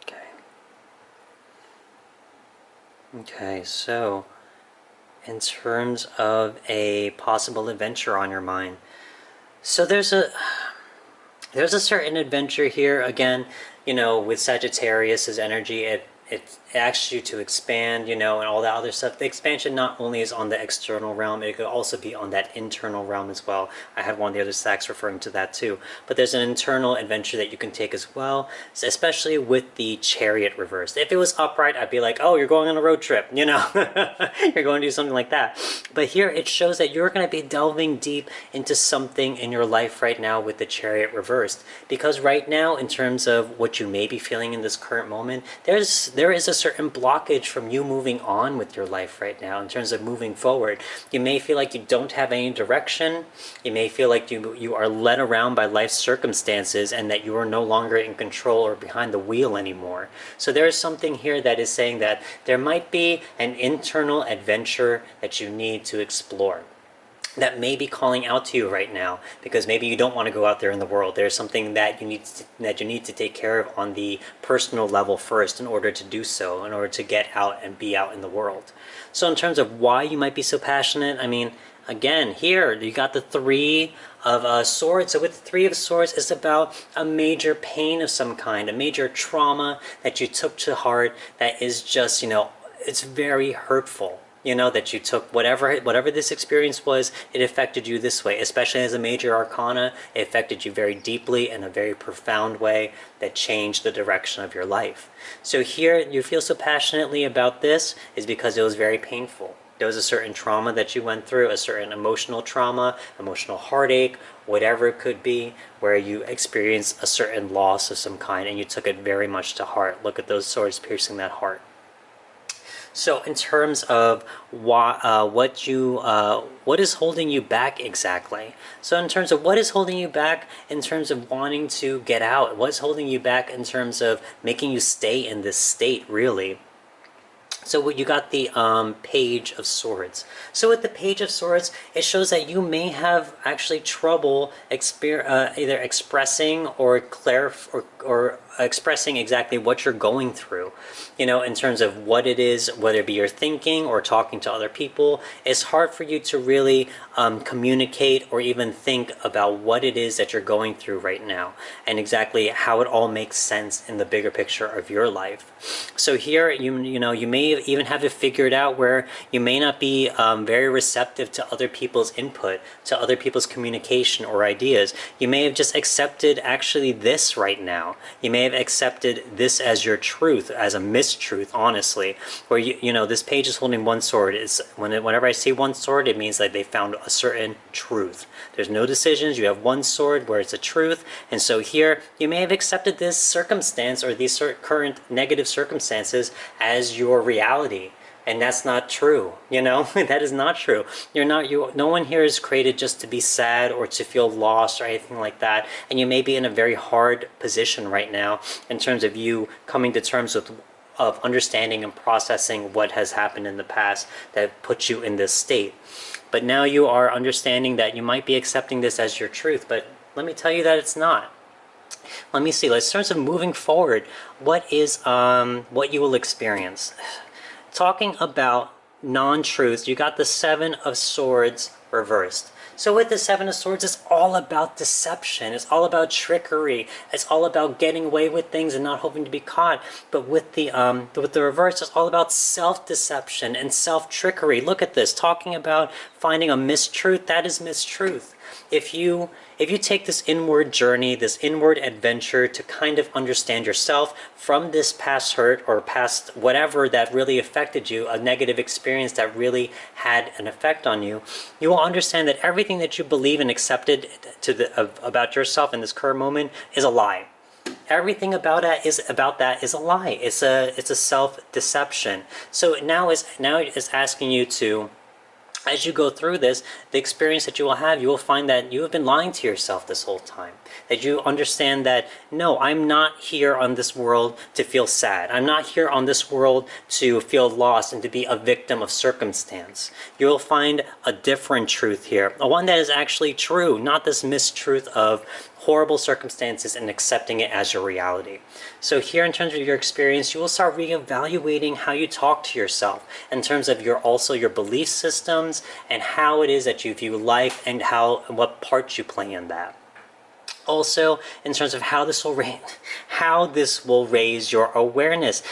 Okay. Okay, so in terms of a possible adventure on your mind, so there's a certain adventure here. Again, you know, with Sagittarius's energy, it it asks you to expand, you know, and all that other stuff. The expansion not only is on the external realm, it could also be on that internal realm as well. I had one of the other stacks referring to that too. But there's an internal adventure that you can take as well, so especially with the Chariot reversed. If it was upright, I'd be like, oh, you're going on a road trip, you know, you're going to do something like that. But here it shows that you're going to be delving deep into something in your life right now with the Chariot reversed. Because right now, in terms of what you may be feeling in this current moment, there is a certain blockage from you moving on with your life right now in terms of moving forward. You may feel like you don't have any direction. You may feel like you are led around by life's circumstances and that you are no longer in control or behind the wheel anymore. So there is something here that is saying that there might be an internal adventure that you need to explore, that may be calling out to you right now, because maybe you don't want to go out there in the world. There's something that you need to take care of on the personal level first in order to do so, in order to get out and be out in the world. So in terms of why you might be so passionate, I mean, again, here you got the Three of Swords. So with the Three of Swords, it's about a major pain of some kind, a major trauma that you took to heart that is just, you know, it's very hurtful. You know, that you took whatever this experience was, it affected you this way. Especially as a major arcana, it affected you very deeply in a very profound way that changed the direction of your life. So here, you feel so passionately about this is because it was very painful. There was a certain trauma that you went through, a certain emotional trauma, emotional heartache, whatever it could be, where you experienced a certain loss of some kind and you took it very much to heart. Look at those swords piercing that heart. So in terms of what is holding you back exactly? So in terms of what is holding you back in terms of wanting to get out, what's holding you back in terms of making you stay in this state, really? So you got the Page of Swords. So with the Page of Swords, it shows that you may have actually trouble either expressing or expressing exactly what you're going through, you know, in terms of what it is, whether it be your thinking or talking to other people. It's hard for you to really communicate or even think about what it is that you're going through right now and exactly how it all makes sense in the bigger picture of your life. So here, you know, you may even have it figured out where you may not be very receptive to other people's input, to other people's communication or ideas. You may have just accepted actually this right now. You may have accepted this as your truth, as a mistruth, honestly, where you know, this page is holding one sword. Whenever I see one sword, it means that they found a certain truth. There's no decisions. You have one sword where it's a truth. And so here, you may have accepted this circumstance or these current negative circumstances as your reality. And that's not true, you know. That is not true. No one here is created just to be sad or to feel lost or anything like that. And you may be in a very hard position right now in terms of you coming to terms with of understanding and processing what has happened in the past that put you in this state. But now you are understanding that you might be accepting this as your truth, but let me tell you that it's not. Let me see. In terms of moving forward, what you will experience? Talking about non-truths, you got the Seven of Swords reversed. So with the Seven of Swords, it's all about deception. It's all about trickery. It's all about getting away with things and not hoping to be caught. But with the reverse, it's all about self-deception and self-trickery. Look at this. Talking about finding a mistruth, that is mistruth. If you take this inward journey, this inward adventure to kind of understand yourself from this past hurt or past whatever that really affected you, a negative experience that really had an effect on you, you will understand that everything that you believe and accepted about yourself in this current moment is a lie. Everything about that is a lie. It's a self-deception. So now it's asking you to, as you go through this, the experience that you will find that you have been lying to yourself this whole time. That you understand that, no, I'm not here on this world to feel sad. I'm not here on this world to feel lost and to be a victim of circumstance. You will find a different truth here, a one that is actually true, not this mistruth of horrible circumstances and accepting it as your reality. So here, in terms of your experience, you will start reevaluating how you talk to yourself in terms of your belief systems and how it is that you view life and what part you play in that. Also, in terms of how this will raise your awareness.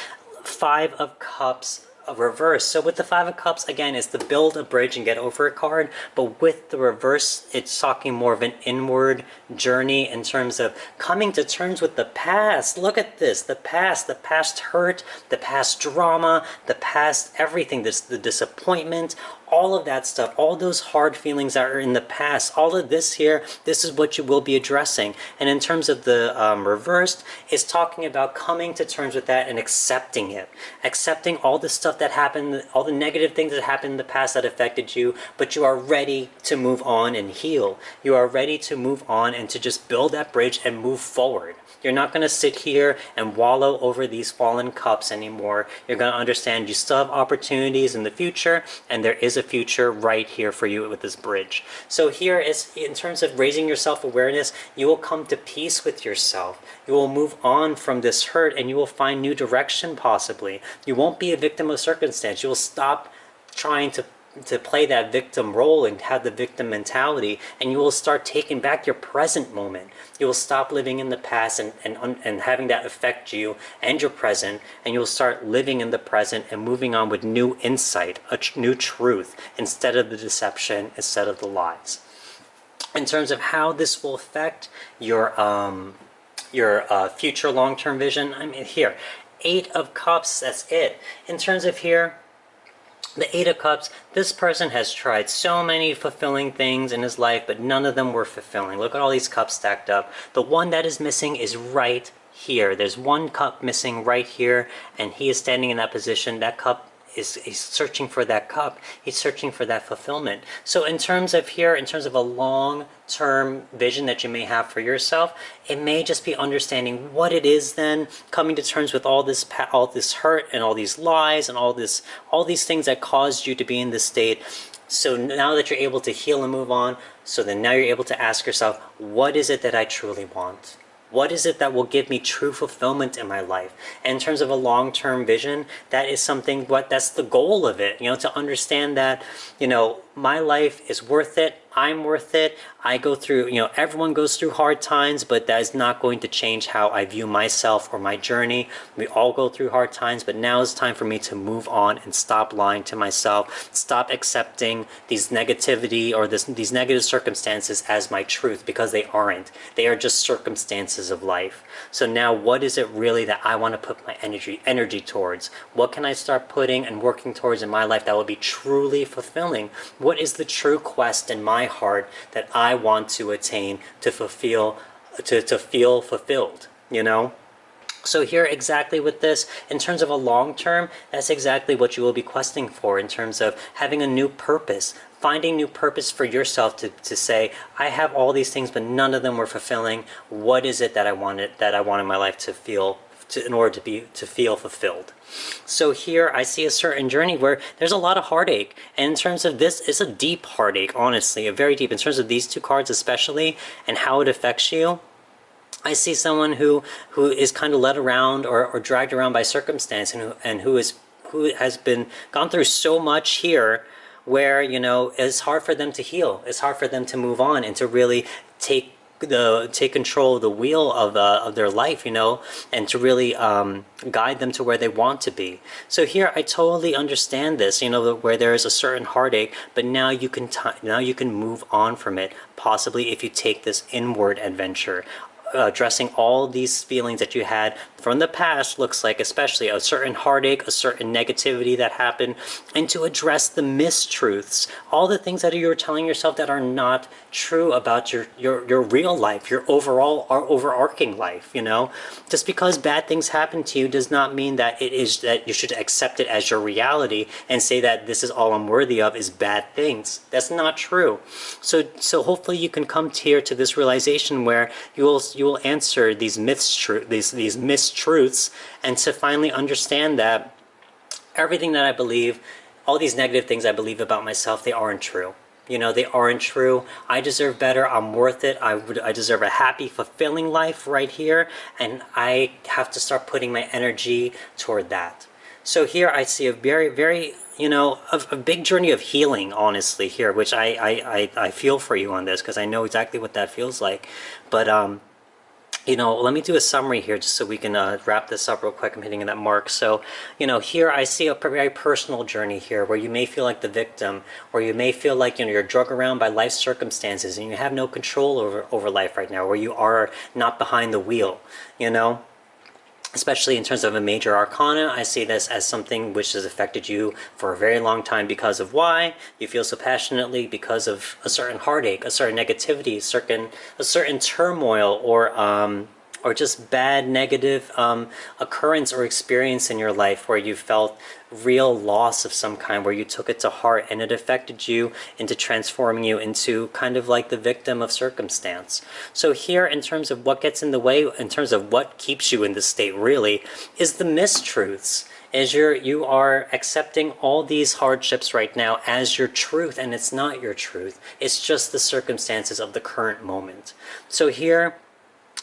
Five of Cups reverse. So with the Five of Cups, again, it's the build a bridge and get over it card, but with the reverse, it's talking more of an inward journey in terms of coming to terms with the past. Look at this, the past hurt, the past drama, the past everything, the disappointment, all of that stuff, all those hard feelings that are in the past, all of this here, this is what you will be addressing. And in terms of the reversed, it's talking about coming to terms with that and accepting it. Accepting all the stuff that happened, all the negative things that happened in the past that affected you, but you are ready to move on and heal. You are ready to move on and to just build that bridge and move forward. You're not going to sit here and wallow over these fallen cups anymore. You're going to understand you still have opportunities in the future, and there is a future right here for you with this bridge. So here is, in terms of raising your self-awareness, you will come to peace with yourself. You will move on from this hurt, and you will find new direction possibly. You won't be a victim of circumstance. You will stop trying to play that victim role and have the victim mentality, and you will start taking back your present moment. You will stop living in the past and having that affect you and your present, and you will start living in the present and moving on with new insight, new truth, instead of the deception, instead of the lies. In terms of how this will affect your future long-term vision, I mean, here, Eight of Cups, that's it. In terms of here, the Eight of Cups, this person has tried so many fulfilling things in his life, but none of them were fulfilling. Look at all these cups stacked up. The one that is missing is right here. There's one cup missing right here, and he is standing in that position. That cup he's searching for that cup. He's searching for that fulfillment. So in terms of here, in terms of a long-term vision that you may have for yourself, it may just be understanding what it is then, coming to terms with all this hurt and all these lies and all these things that caused you to be in this state. So now that you're able to heal and move on, so then now you're able to ask yourself, what is it that I truly want? What is it that will give me true fulfillment in my life? And in terms of a long-term vision, that is something, that's the goal of it, to understand that, my life is worth it. I'm worth it. I go through, everyone goes through hard times, but that is not going to change how I view myself or my journey. We all go through hard times, but now is time for me to move on and stop lying to myself, stop accepting these negativity or these negative circumstances as my truth, because they aren't. They are just circumstances of life. So now what is it really that I want to put my energy towards? What can I start putting and working towards in my life that will be truly fulfilling? What is the true quest in my heart that I want to attain to feel fulfilled, So here exactly with this, in terms of a long term, that's exactly what you will be questing for in terms of having a new purpose, finding new purpose for yourself to say, I have all these things, but none of them were fulfilling. What is it that I want in my life to feel, in order to feel fulfilled? So here I see a certain journey where there's a lot of heartache, and in terms of this, it's a deep heartache, honestly, a very deep, in terms of these two cards especially, and how it affects you. I see someone who is kind of led around or dragged around by circumstance, and who has been gone through so much here, where it's hard for them to heal. It's hard for them to move on and to really take control of the wheel of their life, and to really guide them to where they want to be. So here I totally understand this, where there is a certain heartache, but now you can move on from it, possibly if you take this inward adventure. Addressing all these feelings that you had from the past, looks like especially a certain heartache, a certain negativity that happened, and to address the mistruths, all the things that you're telling yourself that are not true about your real life, your overarching life. Just because bad things happen to you does not mean that that you should accept it as your reality and say that this is all I'm worthy of is bad things. That's not true. So hopefully you can come here to this realization where you will answer these mistruths, and to finally understand that everything that I believe, all these negative things I believe about myself, they aren't true. They aren't true. I deserve better. I'm worth it. I deserve a happy, fulfilling life right here, and I have to start putting my energy toward that. So here I see a very, very, a big journey of healing, honestly, here, which I feel for you on this, because I know exactly what that feels like. But let me do a summary here just so we can wrap this up real quick. I'm hitting that mark. So, here I see a very personal journey here where you may feel like the victim, or you may feel like, you're drugged around by life circumstances and you have no control over life right now, where you are not behind the wheel, Especially in terms of a major arcana, I see this as something which has affected you for a very long time because of why you feel so passionately, because of a certain heartache, a certain negativity, a certain turmoil, or just bad negative occurrence or experience in your life where you felt real loss of some kind, where you took it to heart and it affected you into transforming you into kind of like the victim of circumstance. So here, in terms of what gets in the way, in terms of what keeps you in this state really, is the mistruths. As you are accepting all these hardships right now as your truth, and it's not your truth. It's just the circumstances of the current moment. So here,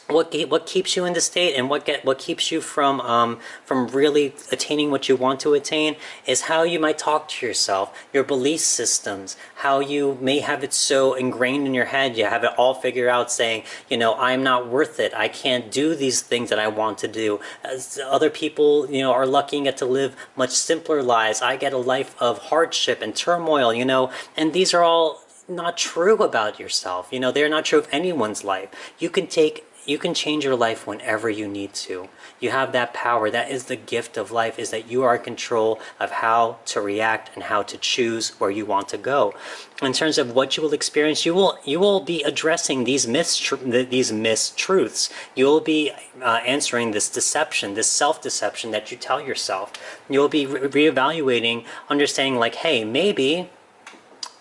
what keeps you in the state, and what keeps you from really attaining what you want to attain, is how you might talk to yourself, your belief systems, how you may have it so ingrained in your head, you have it all figured out, saying, I'm not worth it, I can't do these things that I want to do. As other people, are lucky and get to live much simpler lives. I get a life of hardship and turmoil, and these are all not true about yourself. They're not true of anyone's life. You can change your life whenever you need to. You have that power. That is the gift of life, is that you are in control of how to react and how to choose where you want to go. In terms of what you will experience, you will be addressing these mistruths. You will be answering this deception, this self-deception that you tell yourself. You will be reevaluating, understanding like, hey, maybe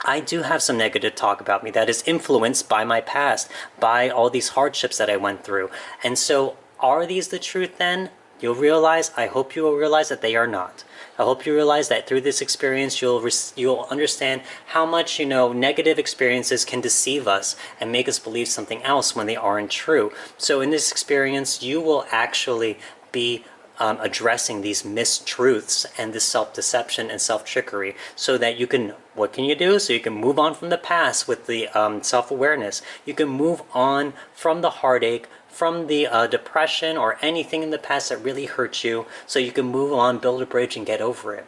I do have some negative talk about me that is influenced by my past, by all these hardships that I went through. And so, are these the truth then? I hope you will realize that they are not. I hope you realize that through this experience, you'll understand how much, negative experiences can deceive us and make us believe something else when they aren't true. So in this experience, you will actually be addressing these mistruths and this self-deception and self-trickery, so that what can you do? So you can move on from the past with the self-awareness. You can move on from the heartache, from the depression, or anything in the past that really hurt you, so you can move on, build a bridge, and get over it.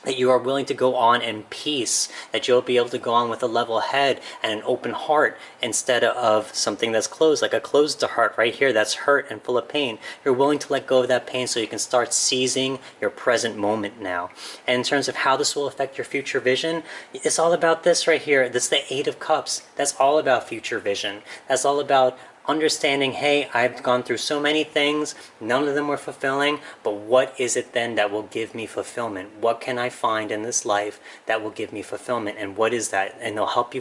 That you are willing to go on in peace, that you'll be able to go on with a level head and an open heart, instead of something that's closed, like a closed heart right here that's hurt and full of pain. You're willing to let go of that pain so you can start seizing your present moment now. And in terms of how this will affect your future vision, it's all about this right here. This is the Eight of Cups. That's all about future vision. That's all about understanding, hey, I've gone through so many things, none of them were fulfilling, but what is it then that will give me fulfillment? What can I find in this life that will give me fulfillment? And what is that? And it'll help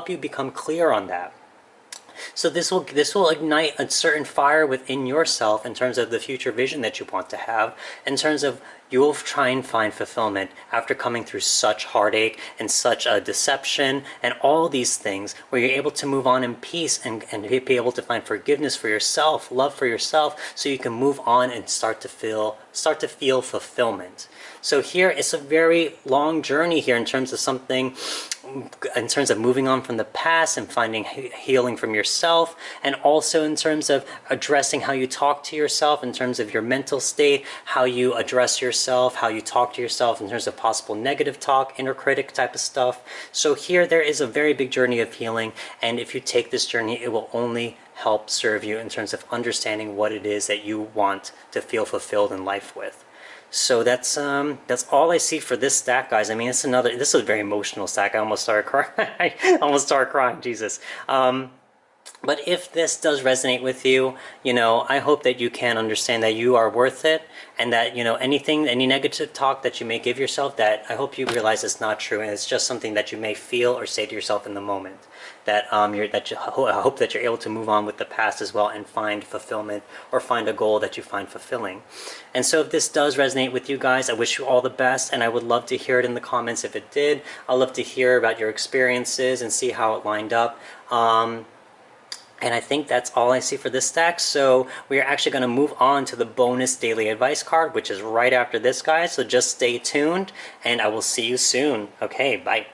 you become clear on that. So this will ignite a certain fire within yourself in terms of the future vision that you want to have, in terms of you will try and find fulfillment after coming through such heartache and such a deception and all these things, where you're able to move on in peace and be able to find forgiveness for yourself, love for yourself, so you can move on and start to feel fulfillment. So here, it's a very long journey here in terms of moving on from the past and finding healing from yourself, and also in terms of addressing how you talk to yourself, in terms of your mental state, how you address yourself, how you talk to yourself in terms of possible negative talk, inner critic type of stuff. So here, there is a very big journey of healing, and if you take this journey, it will only help serve you in terms of understanding what it is that you want to feel fulfilled in life with. So that's all I see for this stack, guys. I mean, this is a very emotional stack. I almost started crying. Jesus. But if this does resonate with you, I hope that you can understand that you are worth it, and that, any negative talk that you may give yourself, that I hope you realize is not true, and it's just something that you may feel or say to yourself in the moment. That I hope that you're able to move on with the past as well and find fulfillment, or find a goal that you find fulfilling. And so if this does resonate with you guys, I wish you all the best, and I would love to hear it in the comments if it did. I'd love to hear about your experiences and see how it lined up. And I think that's all I see for this stack. So we are actually going to move on to the bonus daily advice card, which is right after this, guys. So just stay tuned, and I will see you soon. Okay, bye.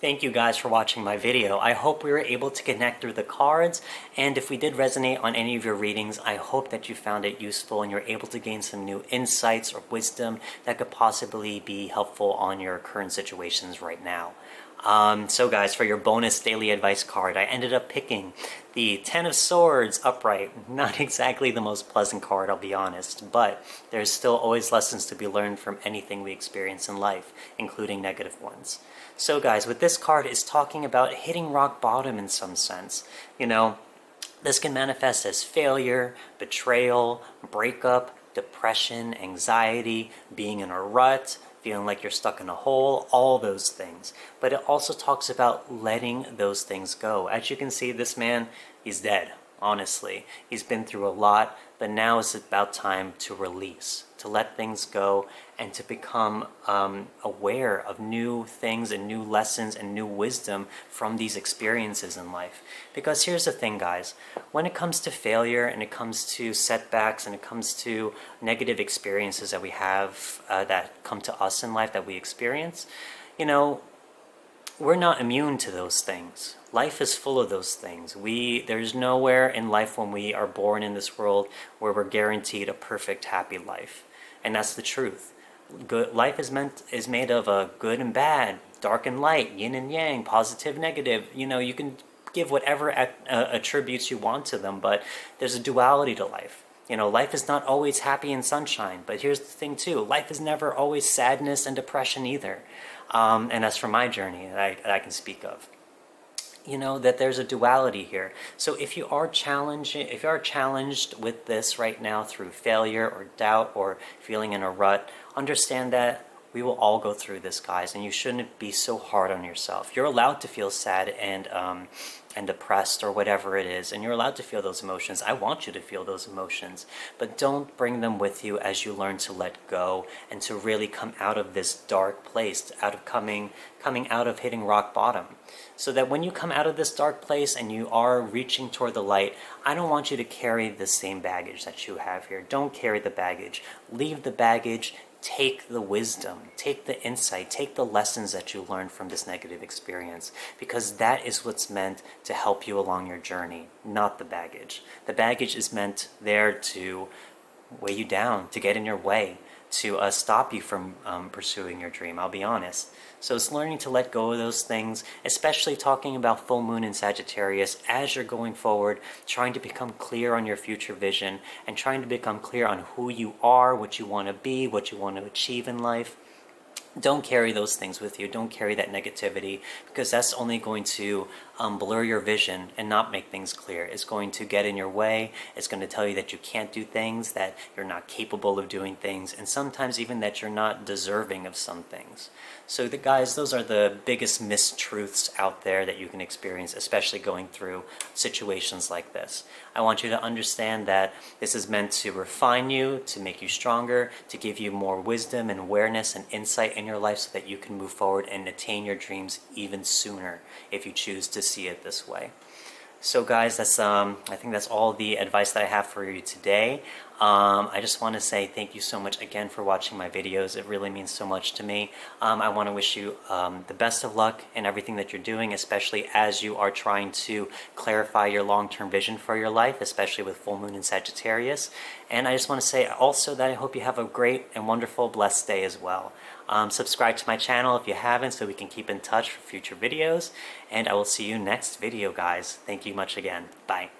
Thank you guys for watching my video. I hope we were able to connect through the cards, and if we did resonate on any of your readings, I hope that you found it useful and you're able to gain some new insights or wisdom that could possibly be helpful on your current situations right now. So guys, for your bonus daily advice card, I ended up picking the Ten of Swords upright. Not exactly the most pleasant card, I'll be honest, but there's still always lessons to be learned from anything we experience in life, including negative ones. So guys, with this card, it's talking about hitting rock bottom in some sense. You know, this can manifest as failure, betrayal, breakup, depression, anxiety, being in a rut, feeling like you're stuck in a hole, all those things. But it also talks about letting those things go. As you can see, this man, he's dead, honestly. He's been through a lot, but now it's about time to release, to let things go, and to become aware of new things and new lessons and new wisdom from these experiences in life. Because here's the thing, guys, when it comes to failure and it comes to setbacks and it comes to negative experiences that we have that come to us in life that we experience, you know, we're not immune to those things. Life is full of those things. There's nowhere in life when we are born in this world where we're guaranteed a perfect, happy life. And that's the truth. Life is made of good and bad, dark and light, yin and yang, positive, negative. You know, you can give whatever attributes you want to them, but there's a duality to life. You know, life is not always happy and sunshine, but here's the thing too, life is never always sadness and depression either. And that's from my journey that I can speak of. You know, that there's a duality here. So if you are challenged with this right now through failure or doubt or feeling in a rut, understand that we will all go through this, guys, and you shouldn't be so hard on yourself. You're allowed to feel sad and depressed or whatever it is, and you're allowed to feel those emotions. I want you to feel those emotions, but don't bring them with you as you learn to let go and to really come out of this dark place, coming out of hitting rock bottom. So that when you come out of this dark place and you are reaching toward the light, I don't want you to carry the same baggage that you have here. Don't carry the baggage. Leave the baggage. Take the wisdom, take the insight, take the lessons that you learned from this negative experience, because that is what's meant to help you along your journey, not the baggage. The baggage is meant there to weigh you down, to get in your way, to stop you from pursuing your dream, I'll be honest. So it's learning to let go of those things, especially talking about full moon in Sagittarius as you're going forward, trying to become clear on your future vision and trying to become clear on who you are, what you want to be, what you want to achieve in life. Don't carry those things with you. Don't carry that negativity, because that's only going to blur your vision and not make things clear. It's going to get in your way. It's going to tell you that you can't do things, that you're not capable of doing things, and sometimes even that you're not deserving of some things. So guys, those are the biggest mistruths out there that you can experience, especially going through situations like this. I want you to understand that this is meant to refine you, to make you stronger, to give you more wisdom and awareness and insight in your life so that you can move forward and attain your dreams even sooner if you choose to see it this way. So guys, that's I think that's all the advice that I have for you today. I just want to say thank you so much again for watching my videos. It really means so much to me. I want to wish you the best of luck in everything that you're doing, especially as you are trying to clarify your long-term vision for your life, especially with full moon in Sagittarius. And I just want to say also that I hope you have a great and wonderful, blessed day as well. Subscribe to my channel if you haven't so we can keep in touch for future videos. And I will see you next video, guys. Thank you much again. Bye.